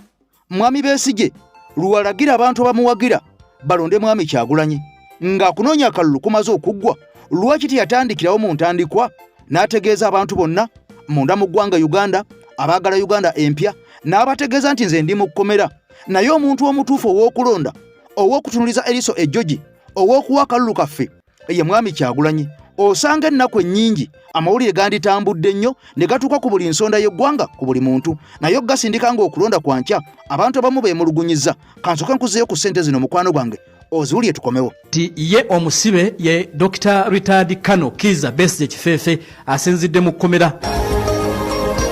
Speaker 2: Mwami Besigye luwalagira abantu abamuwagira balonde Mwami Kyagulanyi ng'akunoonya akalulu kumaze okuggwa lwaki teyatandikirawo mu ntandikwa n'ategeeza abantu bonna munda mu ggwanga Uganda abaagala Uganda empya n'abategeeza nti nze ndi mu kkomera naye omuntu omutuufu ow'okulonda ow'okutunuliza eriso ejjogi ow'okuwa akalulu kaffe ye Mwami Kyagulanyi. Osanga ennaku ennyingi amawulire ganditambudde nnyo ne gatuuka ku buli nsonda y'eggwanga ku buli muntu naye gasindika ng'okulonda kwa nkya abantu abamu beemulugunyiza kansoke nkuzeeyo ku ssente zino mukwano gwange oziwulye tukomewo.
Speaker 6: Ye omusibe ye Dr. Richard Kanokiza Besigye Kifeefe asinzidde mu kkomera.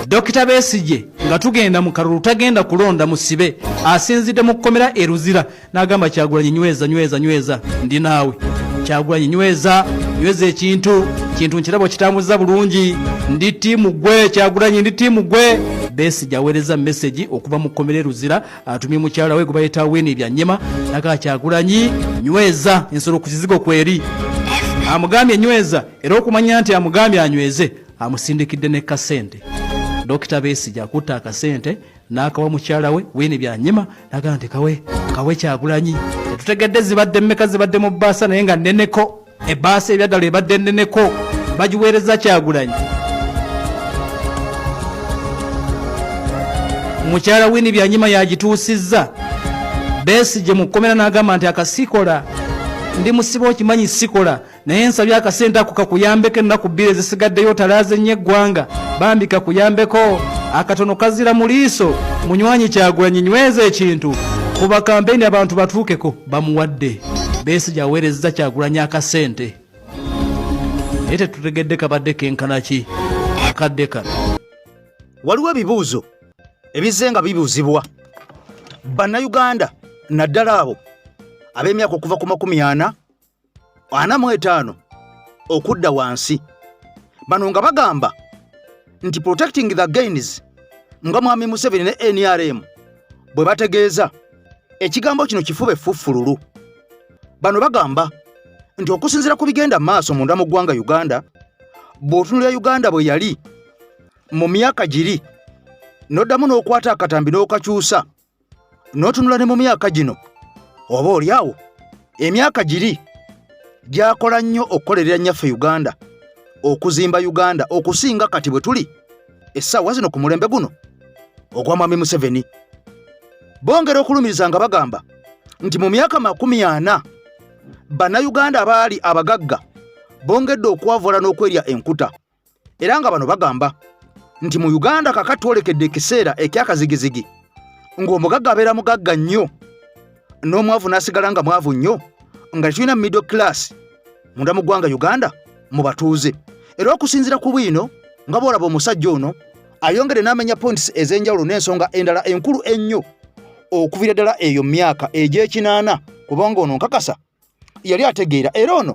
Speaker 6: Dr. Besigye nga tugenda mu kalulu tagenda kulonda musibe asinzidde mu kkomera eruzira n'agamba Kyagulanyi nyweza ndi naawe Kyagulanyi nyweza ekintu nkirabo kitambuza bulungi ndi tiimu gwe Kyagulanyi ndi tiimu gwe. Besigye aweereza message okuva mu kkomera eruzira atumye mukyala we gwe bayita Winnie Byanyema n'agamba Kyagulanyi nyweza ensolo ku kizigo kweri amugambye nyweza era okumanya nti amugambye anyweze amusindikidde ne kasente. Dr. Besigye akutta akasente n'akawa mukyala we Winnie Byanyima n'agamba nti kawe Kyagulanyi tetutegedde zibadde mmeka zibadde mu bbaasa naye nga nneneko ebbaasa ebyaddala ebadde nneneko bagiweereza Kyagulanyi. Mukyala Winnie Byanyima yagituusizza Besigye mu kkomera n'agamba nti akasikola ndi musibo okimanyi sikola naye nsabye akasente ako kakuyambeko ennaku 2 ezisigaddeyo talaaze nnyo eggwanga bambi kakuyambeko akatono kazira mu liiso munywanyi Kyagulanyi nyweza ekintu kuba kampeni abantu batuukeko bamuwadde. Besigye aweerezza Kyagulanyi akasente naye tetutegedde kabadde kenkana ki akadde kano.
Speaker 2: Waliwo ebibuuzo ebizze nga bibuuzibwa bannayuganda naddala abo ab'emyaka okuva ku 45 okudda wansi bano nga bagamba nti protecting the gains nga Mwami Museveni ne NRM bwe bategeeza ekigambo kino kifube ffululu. Bano bagamba nti okusinziira ku bigenda maaso munda mu ggwanga Uganda bw'otunulira Uganda bwe yali mu myaka giri n'oddamu n'okwata akatambi n'okakyusa n'otunula ne mu myaka gino oba oliawo emyaka giri gyakola nnyo okukolerera nnyaffe Uganda okuzimba Uganda okusinga kati bwe tuli essaawa zino ku mulembe guno ogwa Mwami Museveni. bongera okulumiriza nga bagamba nti mu myaka 40 bannayuganda abaali abagagga bongedde okwavula n'okwerya enkuta, era nga bano bagamba nti mu Uganda kakati olekedde ekiseera ekyakazigizigi ng'omugagga abeera mugagga nnyo n'omwavu n'asigala nga mwavu nnyo, nga tulina middle class munda mu ggwanga Uganda mu batuuze. Era okusinziira ku bwino nga bwolaba omusajja ono ayongere n'amenya points ez'enjawulo n'ensonga endala enkulu ennyo okuviira ddala eyo myaka egy'ekinaana, kubanga ono nkakasa yali ategeera. Era ono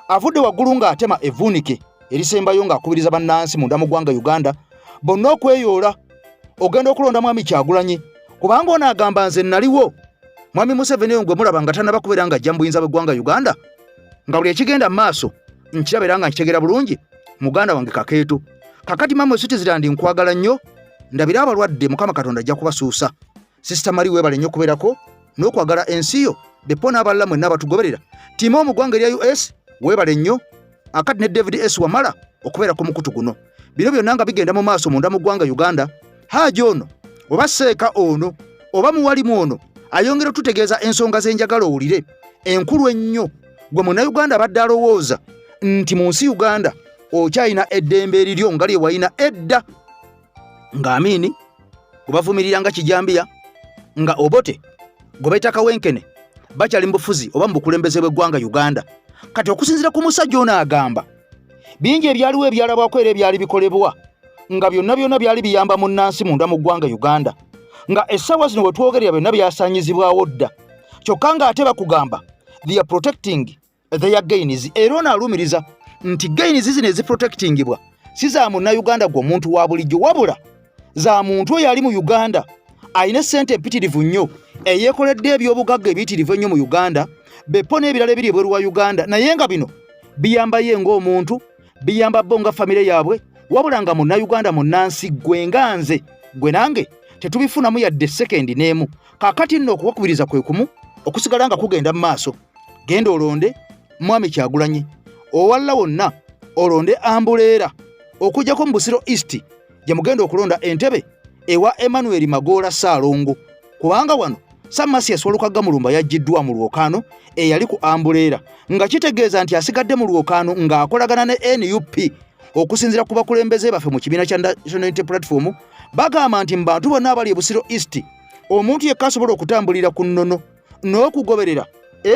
Speaker 2: avudde waggulu ng'atema evvuunike erisembayo ng'akubiriza bannansi munda mu ggwanga Uganda bonna okweyoola ogenda okulonda mwami Kyagulanyi, kubanga ono agamba nze naliwo mwami Museveni oyo gwe mulaba nga tannaba kubeera ng'ajja mu buyinza bw'eggwanga Uganda, nga buli ekigenda mu maaso nkiraba era nga nkitegeera bulungi. Muganda wange Kakeeto, kakati mama Switzerland nkwagala nnyo, ndabira abalwadde Mukama Katonda ajja kubasuusa. Sister Mari webale nnyo kubeerako n'okwagala ensi yo, Beppo n'abalala mwenna abatugoberera. Timo omugwanga erya US webale nnyo, akati ne David S. Wamala okubeera ku mukutu guno. Bino byonna nga bigenda mu maaso munda mu ggwanga Uganda. Haaji ono oba Seeka ono oba muwalimu ono ayongera otutegeeza ensonga z'enjagala owulire enkulu ennyo gwe Munnayuganda abadde alowooza nti mu nsi Uganda okyalina eddembe eriryo nga lye walina edda, nga Amini gwe bavumirira nga Kijambiya, nga Obote gwe bayita Kawenkene bakyali mu bufuzi oba mu bukulembeze bw'eggwanga Uganda. Kati okusinziira ku musajja ono agamba bingi ebyaliwo ebyalabwako era ebyali bikolebwa nga byonna byali biyamba munnansi munda mu ggwanga Uganda, nga essaawa zino we twogerera byonna byasaanyizibwawo dda, kyokka ng'ate bakugamba they are protecting their gains. Era ono alumiriza nti gains zino eziprotectingibwa si za Munnayuganda gwe omuntu wa bulijjo, wabula za muntu oyo ali mu Uganda ayina essente empitirivu nnyo eyeekoledde ebyobugagga ebiyitirivu ennyo mu Uganda, Beppo n'ebirala ebiri ebweru wa Uganda, naye nga bino biyamba ye ng'omuntu, biyamba bo nga famire yaabwe, wabula nga Munnayuganda munnansi gwe nga nze gwe nange tetubifunamu yadde sekendi n'emu. Kaakati nno okubakubiriza kwe kumu okusigala nga kugenda mu maaso. Genda olonde mwami Kyagulanyi, owalla wonna olonde Ambuleera, okujjako mu Busiro East gye mugenda okulonda entebe ewa Emmanuel Magola Ssaalongo, kubanga wano Samasias Walukagga Mulumba yaggiddwa mu Lwokaano eyali ku Ambuleera, nga kitegeeza nti asigadde mu Lwokaano ng'akolagana ne NUP. Okusinziira ku bakulembeze baffe mu kibiina kya National Unity Platform bagamba nti mu bantu bonna abali e Busiro East omuntu yekka asobola okutambulira ku nnono n'okugoberera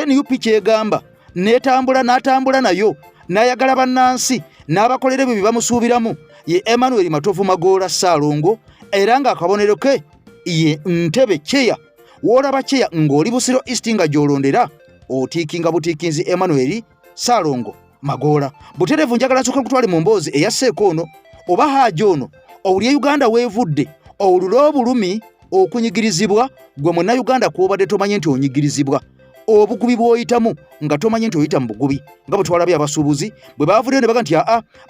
Speaker 2: NUP kyegamba n'atambula nayo n'ayagala bannansi n'abakolera ebyo bye bamusuubiramu ye Emmanuel Matovu Magola Ssaalongo, era ng'akabonero ke ye Ntebe Cheya. W'olaba Cheya ng'oli Busiro East nga gy'olondera otiikinga butiikinzi Emmanuel Ssaalongo Magola. Butereevu njagala nsooka nkutwale mu mboozi eyasseeko ono oba Haaji ono owulye Uganda weevudde owulule obulumi okunyigirizibwa gwe Munnayuganda kw'obadde tomanyi nti onyigirizibwa, obugubi bw'oyitamu nga tomanyi nti oyita mu bugubi, nga bwe twalabye abasuubuzi bwe baavuddeyo ne baga nti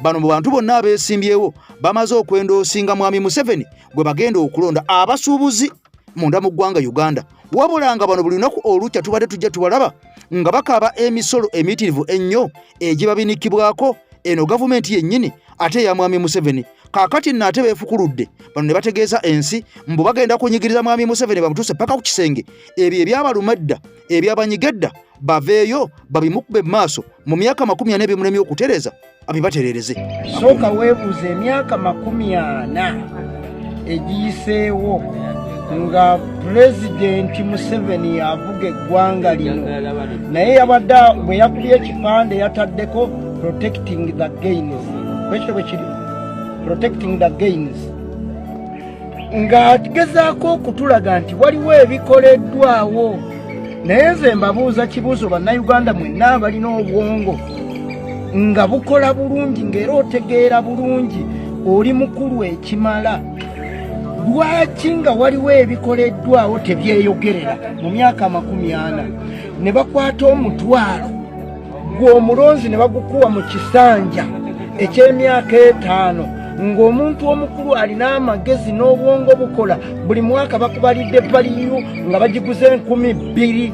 Speaker 2: bano mu bantu bonna abeesimbyewo bamaze okwendoosinga mwami Museveni gwe bagenda okulonda abasuubuzi munda mu ggwanga Uganda. Wabula nga bano buli lunaku olukya tubadde tujja tubalaba nga bakaaba emisolo emiyitirivu ennyo egibabinikibwako eno gavumenti yennyini ate ya mwami Museveni. Kaakati nno ate beefukuludde bano ne bategeeza ensi mbu bagenda kunyigiriza mwami Museveni bamutuse paka ku kisenge, ebyo ebyabaluma dda ebyabanyige dda baveeyo babimukube mu maaso mu myaka 40 ebyemulemi okutereza abibaterereze.
Speaker 7: Sooka weebuuza emyaka 40 egiyiseewo nga Pulezidenti Museveni avuga eggwanga lino, naye yabadde bwe yakubye ekipande yataddeko protecting the gains. Kwekyo bwe kiri protecting the gains, ng'agezaako okutulaga nti waliwo ebikoleddwawo. Naye nze mbabuuza kibuuzo bannayuganda mwenna abalina obwongo nga bukola bulungi ng'era otegeera bulungi oli mukulu ekimala, lwaki nga waliwo ebikoleddwawo tebyeyogerera mu myaka 40 ne bakwata omutwalo gw'omulonzi ne bagukuwa mu kisanja eky'emyaka 5 ng'omuntu omukulu alina amagezi n'obwongo bukola buli mwaka bakubalidde baliyo nga bagiguze 2,000.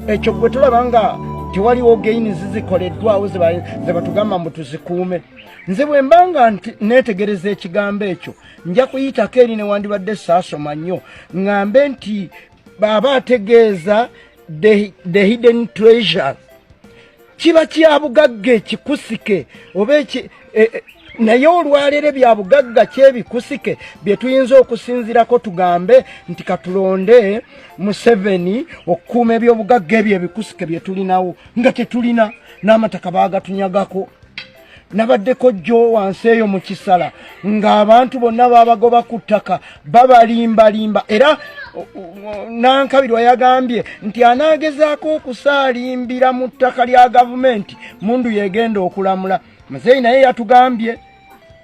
Speaker 7: Ekyo gwe tulaba nga tewaliwo gaini zizikoleddwawo ze batugamba mbu tuzikuume. Nze bwe mbanga neetegereza ekigambo ekyo nja kuyitako eri newandibadde saasoma nnyo ŋŋambe nti baba ategeeza the hidden treasure kiba kya bugagga ekikusike oba naye olwaleero bya bugagga kyebikusike bye tuyinza okusinzirako tugambe nti katulonde Museveni okukuuma ebyobugagga ebyo ebikusike bye tulinawo nga tetulina n'amataka baagatunyagako. Nabaddeko jjo wansi eyo mu kisala ng'abantu bonna babagoba ku ttaka babalimbalimba era Nankabirwa yagambye nti anaagezaako okusaalimbira mu ttaka lya gavumenti mundu yegenda okulamula. Muzeeyi naye yatugambye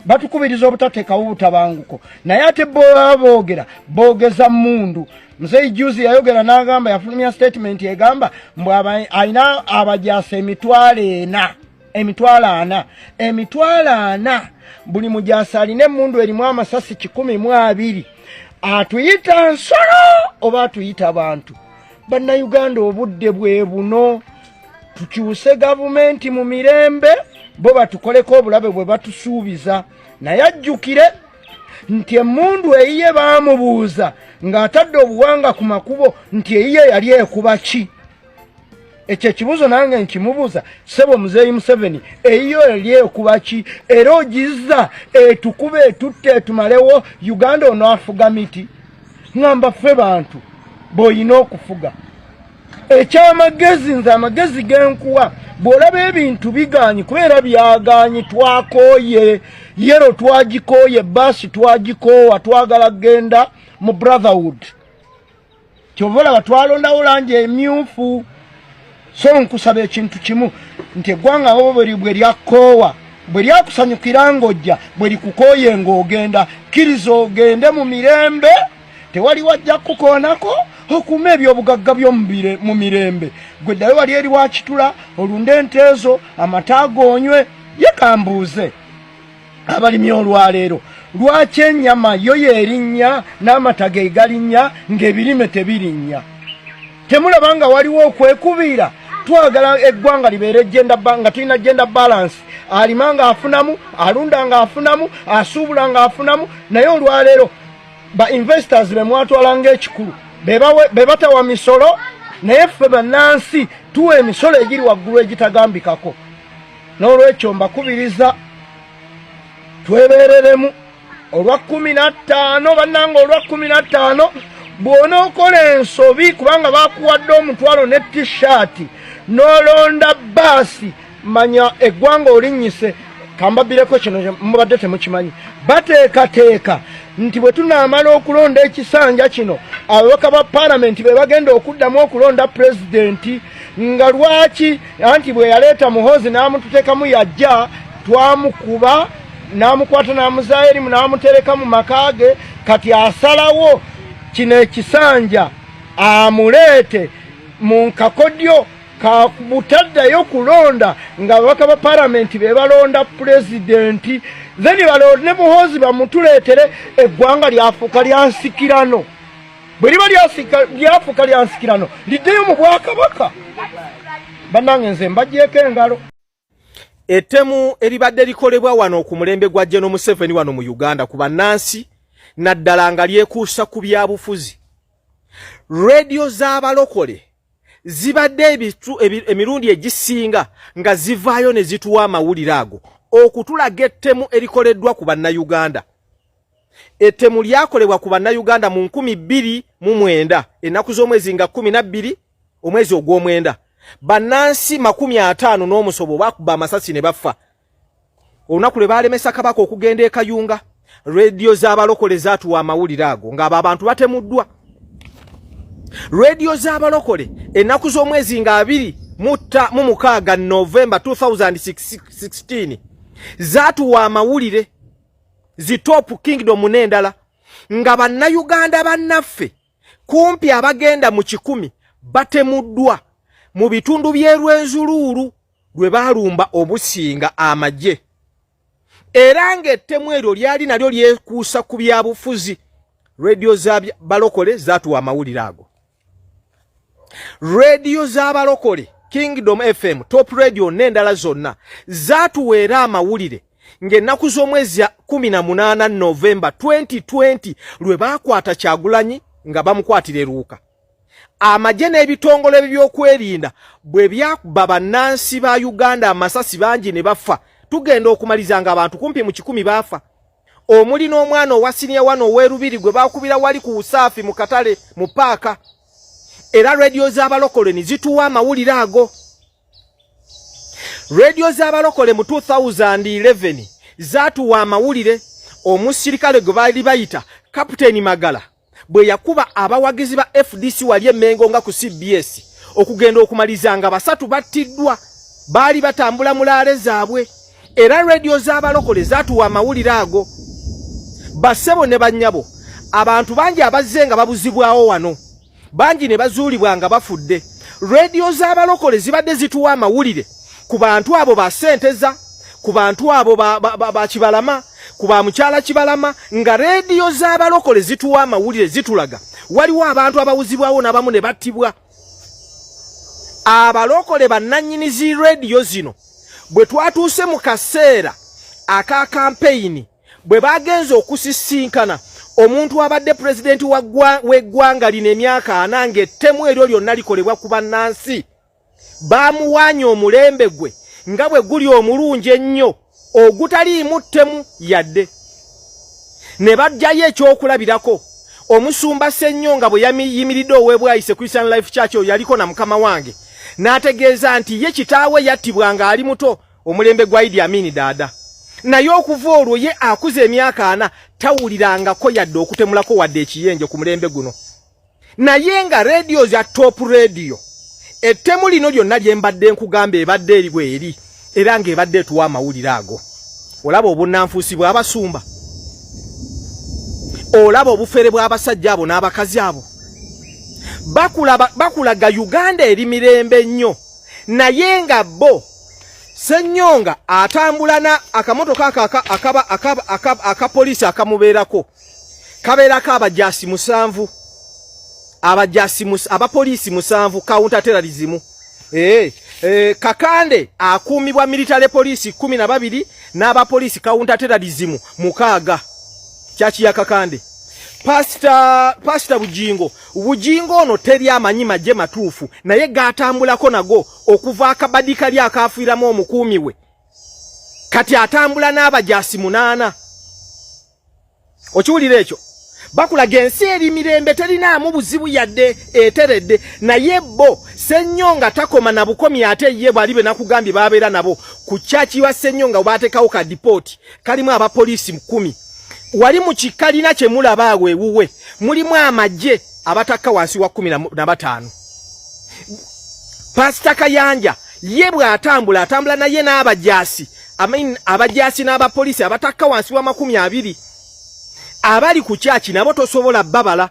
Speaker 7: batukubiriza obutateekawo butabanguko naye ate boogera boogeza mundu. Muzeeyi juzi yayogera n'agamba yafulumya statement egamba mbu alina abajaasa emitwalo ana buli mujaasa alina emmundu erimu amasasi 12 atuyita nsolo oba atuyita bantu. Bannayuganda obudde bwe buno tukyuse gavumenti mu mirembe bo batukoleko obulabe bwe batusuubiza naye ajjukire nti emmundu eyiye baamubuuza ng'atadde obuwanga ku makubo nti eyiye yali ekuba ki. Ekyo ekibuuzo nange nkimubuuza Ssebo Muzeeyi Museveni eyiyo yali ekuba ki era ogizza etukube etutte etumalewo Uganda onaafuga miti. Ngamba ffe bantu b'olina okufuga ekyamagezi nze amagezi genkuwa bw'olaba ebintu bigaanyi kubeera byagaanyi twakooye yero twagikooye baasi twagikoowa twagala genda mu brotherhood kyova olaba twalondawo langi emyufu. So nkusaba ekintu kimu nti eggwanga bwe lyakoowa bwe lyakusanyukira ng'ojja bwe likukooye ng'ogenda kkiriza ogende mu mirembe tewali wajja kukoonako okuuma ebyobugagga mu mirembe. Gwe ddayo wali eri wakitula olunde ente ezo amata goonywe yekambuuze abalimi olwaleero lwaki ennyama yo yeerinnya n'amata ge galinnya ng'ebirime tebirinnya. Temulaba nga waliwo okwekubiira. Twagala eggwanga libeere nga tulina gender balance. Alima nga afunamu, alunda nga afunamu, asuubula nga afunamu. Naye olwaleero ba investors be mwatwala ng'ekikulu be batawa misolo naye ffe bannansi tuwa emisolo egiri waggulu egitagambikako. N'olwekyo mbakubiriza twebeereremu olwa 15 bannanga olwa 15 bw'onookola ensobi kubanga bakuwadde omutwalo ne t-shirt n'olonda baasi manya eggwanga olinnyise. Kambabireko kino mubadde temukimanyi bateekateeka nti bwe tunaamala okulonda ekisanja kino ababaka ba palamenti be bagenda okuddamu okulonda pulezidenti nga lwaki anti bwe yaleeta Muhoozi n'amututeekamu yajja twamukuba n'amukwata n'amuzaayo erimu n'amutereka mu maka ge kati asalawo kino ekisanja amuleete mu nkakodyo kabutaddayo kulonda nga ababaka ba palamenti be balonda pulezidenti then balonde Muhoozi bamutuleetere eggwanga lyafuuka lya nsikirano. Bwe liba lyafuuka lya nsikirano liddeyo mu Bwakabaka. Bannange nze mbagyeko engalo.
Speaker 8: Ettemu eribadde likolebwa wano ku mulembe gwa General Museveni wano mu Uganda ku bannansi naddala nga lyekuusa ku byabufuzi. Radio z'abalokole zibadde emirundi egisinga nga zivaayo ne zituwa amawulire ago okutulaga ettemu erikoleddwa ku bannayuganda. Ettemu lyakolebwa ku bannayuganda mu 2009 ennaku z'omwezi nga 12 omwezi ogw'omwenda. Bannansi 50 n'omusobo bakuba amasasi ne bafa. Olunaku lwe baalemesa Kabaka okugenda e Kayunga, radio z'abalokole zaatuwa amawulire ago ng'abo abantu batemuddwa. Radio z'abalokole ennaku z'omwezi nga 26 November 2016 zaatuwa amawulire zitop kingdom n'endala nga bannayuganda bannaffe kumpi abagenda mu 100 batemuddwa mu bitundu by'Erwenzuluulu lwe baalumba obusinga amagye. Era ng'ettemu eryo lyali nalyo lyekuusa ku byabufuzi. Radio z'abalokole zaatuwa amawulire ago. Radio z'abalokole Kingdom FM, Top Radio n'endala zonna zaatuweera amawulire ng'ennaku z'omwezi 18 Novemba 2020 lwe baakwata Kyagulanyi nga bamukwatira eruuka. Amagye n'ebitongole by'okwerinda bwe byakuba bannansi ba Uganda amasasi bangi ne bafa. Tugenda okumaliza nga abantu kumpi mu 10 baafa. Omuli n'omwana owa senior wano ow'erubiri gwe baakubira wali ku Usaafi mu katale mu paaka. Era radio z'abalokole ne zituwa amawulire ago. Radio z'abalokole mu 2011 zaatuwa amawulire. Omusirikale gwe baali bayita Kapiteeni Magala bwe yakuba abawagizi ba FDC wali emengo nga ku CBS okugenda okumaliza nga basatu battiddwa baali batambula mulaale zaabwe. Era radio z'abalokole zaatuwa amawulire ago. Basebo ne bannyabo abantu bangi abazze nga babuzibwawo wano bangi ne bazuulibwa nga bafudde. Radio z'abalokole zibadde zituwa amawulire ku bantu abo ba Senteza, ku bantu abo ba Kibalama, ku ba mukyala Kibalama, nga radio z'abalokole zituwa amawulire zitulaga waliwo abantu abawuzibwawo n'abamu ne battibwa. Abalokole bannannyinizi radio zino bwe twatuuse mu kaseera aka campaign bwe bagenze okusisinkana omuntu abadde president w'eggwanga lino emyaka 4 ng'ettemu eryo lyonna likolebwa ku bannansi baamuwaanya omulembe gwe nga bwe guli omulungi ennyo ogutaliimu ttemu yadde. Ne bajjayo ekyokulabirako omusumba Ssennyonga bwe yayimiridde ow'ebwayise Christian Life Church oyo yaliko na mukama wange n'ategeeza nti ye kitaawe yattibwa nga ali muto omulembe gwa Idi Amin Dada. Naye okuva olwo ye akuze emyaka 4 tawulirangako yadde okutemulako wadde ekiyenje ku mulembe guno. Naye nga radio za Top Radio ettemu lino lyonna lye mbadde nkugamba ebadde eri bweri era ng'ebadde etuwa amawulire ago. Olaba obunnanfuusi bw'abasumba, olaba obufere bw'abasajja abo n'abakazi abo. Bakulaga Uganda eri mirembe nnyo, naye nga bo Ssennyonga atambula na akamotoka akapoliisi akamubeerako kabeerako abapoliisi 7 counter terrorism. Kakande akuumibwa military police 12 n'abapoliisi counter terrorism 6. Chachi ya Kakande. Pastor Bujingo ono teri amanyi majje matuufu naye gatambulako nago okuva akabadika lya akafiiramu omukuumi we. Kati atambula n'abajaasi 8. Okiwulira ekyo? Bakulaga ensi eri mirembe terinamu buzibu yadde eteredde naye bo Ssennyonga takoma na bukomi ate ye bali be nakugambye babeera nabo ku chachi wa Ssennyonga baatekawo ka deport kalimu abapoliisi 10. Wali mu kikalina kye mulaba awe ewuwe mulimu amagye abatakka wansi wa 15. Pastor Kayanja ye bw'atambula naye n'abajaasi abajaasi n'abapoliisi abatakka wansi wa 20. Abali ku chachi nabo tosobola babala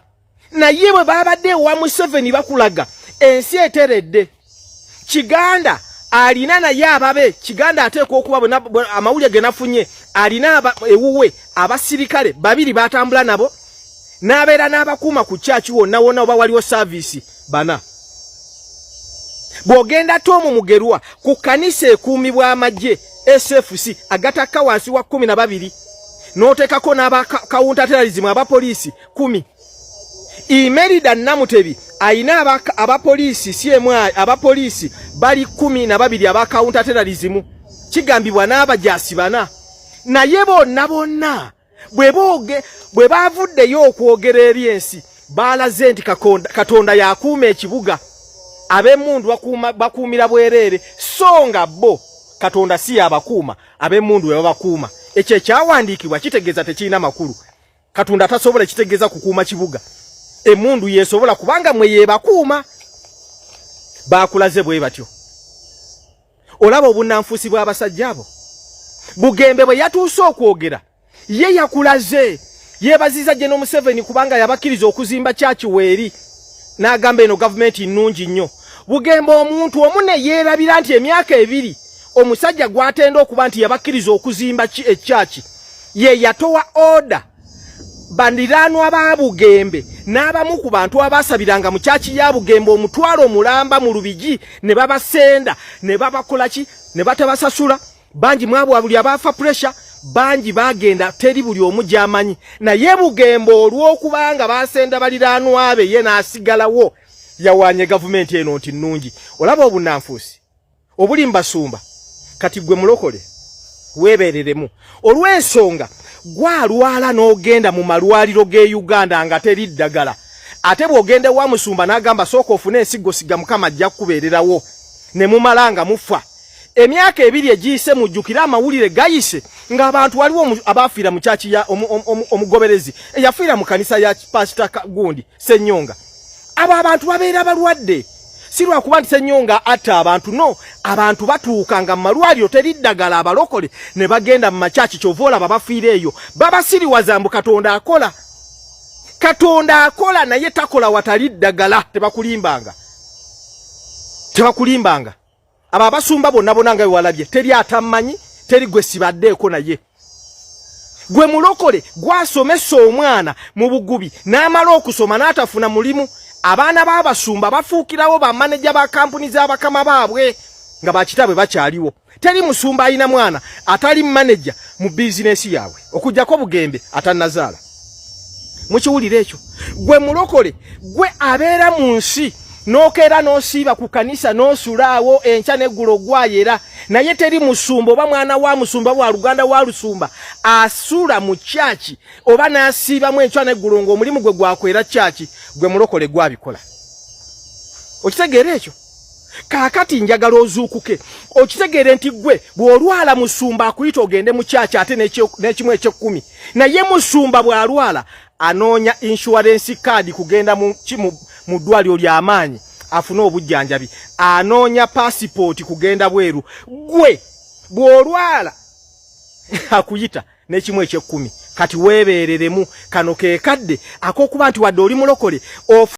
Speaker 8: naye bwe babadde wa Museveni bakulaga ensi eteredde. Kiganda alina naye ababe Kiganda ateekwa okuba amawulire ge nafunye alina ewuwe abasirikale 2 batambula nabo n'abeera n'abakuuma ku chachi wonna oba waliwo service 4. Bw'ogenda Tomu Mugerwa ku kanisa ekuumibwa amagye SFC agatakka wansi wa 12 n'oteekako n'abakawunta terrorism abapoliisi 10. Imerida Namutebi ayina abapoliisi CMI abapoliisi bali 12 abakawunta terrorism kigambibwa n'abajaasi 4. Naye bonna bwe bavuddeyo okwogera eri ensi baalaze nti Katonda yakuuma ekibuga ab'emmundu bakuumira bwereere so nga bo Katonda si yabakuuma ab'emmundu we babakuuma. Ekyo ekyawandiikibwa kitegeeza tekirina makulu. Katonda tasobola kitegeeza kukuuma kibuga. Emmundu yesobola kubanga mwe yebakuuma. Bakulaze bwe batyo. Olaba obunnanfuusi bw'abasajja abo. Bugembe bwe yatuuse okwogera ye yakulaze yeebaziza General Museveni kubanga yabakkiriza okuzimba chachi weeri n'agamba eno gavumenti nnungi nnyo. Bugembe omuntu omu ne yeerabira nti emyaka 2 omusajja gwatenda okuba nti yabakkiriza okuzimba echachi ye yatowa order bandiranwa ba Bugembe n'abamu ku bantu abasabiranga mu kyachi ya Bugembe omutwalo mulamba mu Lubigi ne babasenda ne babakola ki ne batabasasula banji mwabo abuli abafa pressure banji bagenda teri buli omuji amanyi na ye Bugembe olw'okubanga basenda baliranwa abe ye n'asigalawo yawanye government eno nti nnungi olaba obunanfuusi obuli mbasumba kati gwe mulokole webereremu olw'ensonga gwalwala n'ogenda mu malwaliro ge Uganda nga teri ddagala ate bw'ogenda wa musumba n'agamba sooka ofune ensigo siga mukama ajja kubeererawo ne mumalanga mufa emyaka ebiri egiyise mujjukira amawulire gayise ng'abantu waliwo abafiira mu kyachi ya omugoberezi eyafiira mu kanisa ya Pastor Gundi Senyonga abo abantu babeera balwadde si lwakuba nti Senyonga atta abantu no abantu batuukanga mu malwaliro teri ddagala abalokole ne bagenda mu makyachi kyovoola babafiira eyo babasiriwaza mbu Katonda akola naye takola watali ddagala tebakulimbanga abo abasumba bonna nga walabye teri atamanyi teri gwe sibaddeeko naye gwe mulokole gwasomesa omwana mu bugubi n'amala okusoma n'atafuna mulimu abaana b'abasumba bafuukirawo bamaneja ba kampuni z'abakama baabwe nga bakitaabwe bakyaliwo teri musumba alina mwana atali maneja mu bizinesi yaabwe okujjako Bugembe atannazaala mukiwulire ekyo gwe mulokole gwe abeera mu nsi n'okeera n'osiiba ku kanisa n'osulaawo enkya n'eggulo gwayera naye teri musumba oba mwana wa musumba wa Luganda wa Lusumba asula mu kyachi oba n'asiibamu enkya n'eggulo ng'omulimu gwe gwakwera kyachi gwe mulokole gwabikola okitegeera ekyo kaakati njagala ozuukuke okitegeere nti gwe bw'olwala musumba akuyita ogende mu kyachi ate n'ekimu eky'ekkumi naye musumba bw'alwala anoonya insurance card kugenda mu ddwaliro ly'amaanyi afune obujjanjabi anoonya passport kugenda bweru gwe bw'olwala akuyita n'ekimu eky'ekkumi kati weebeereremu kano ke kadde ak'okuba nti wadde oli mulokole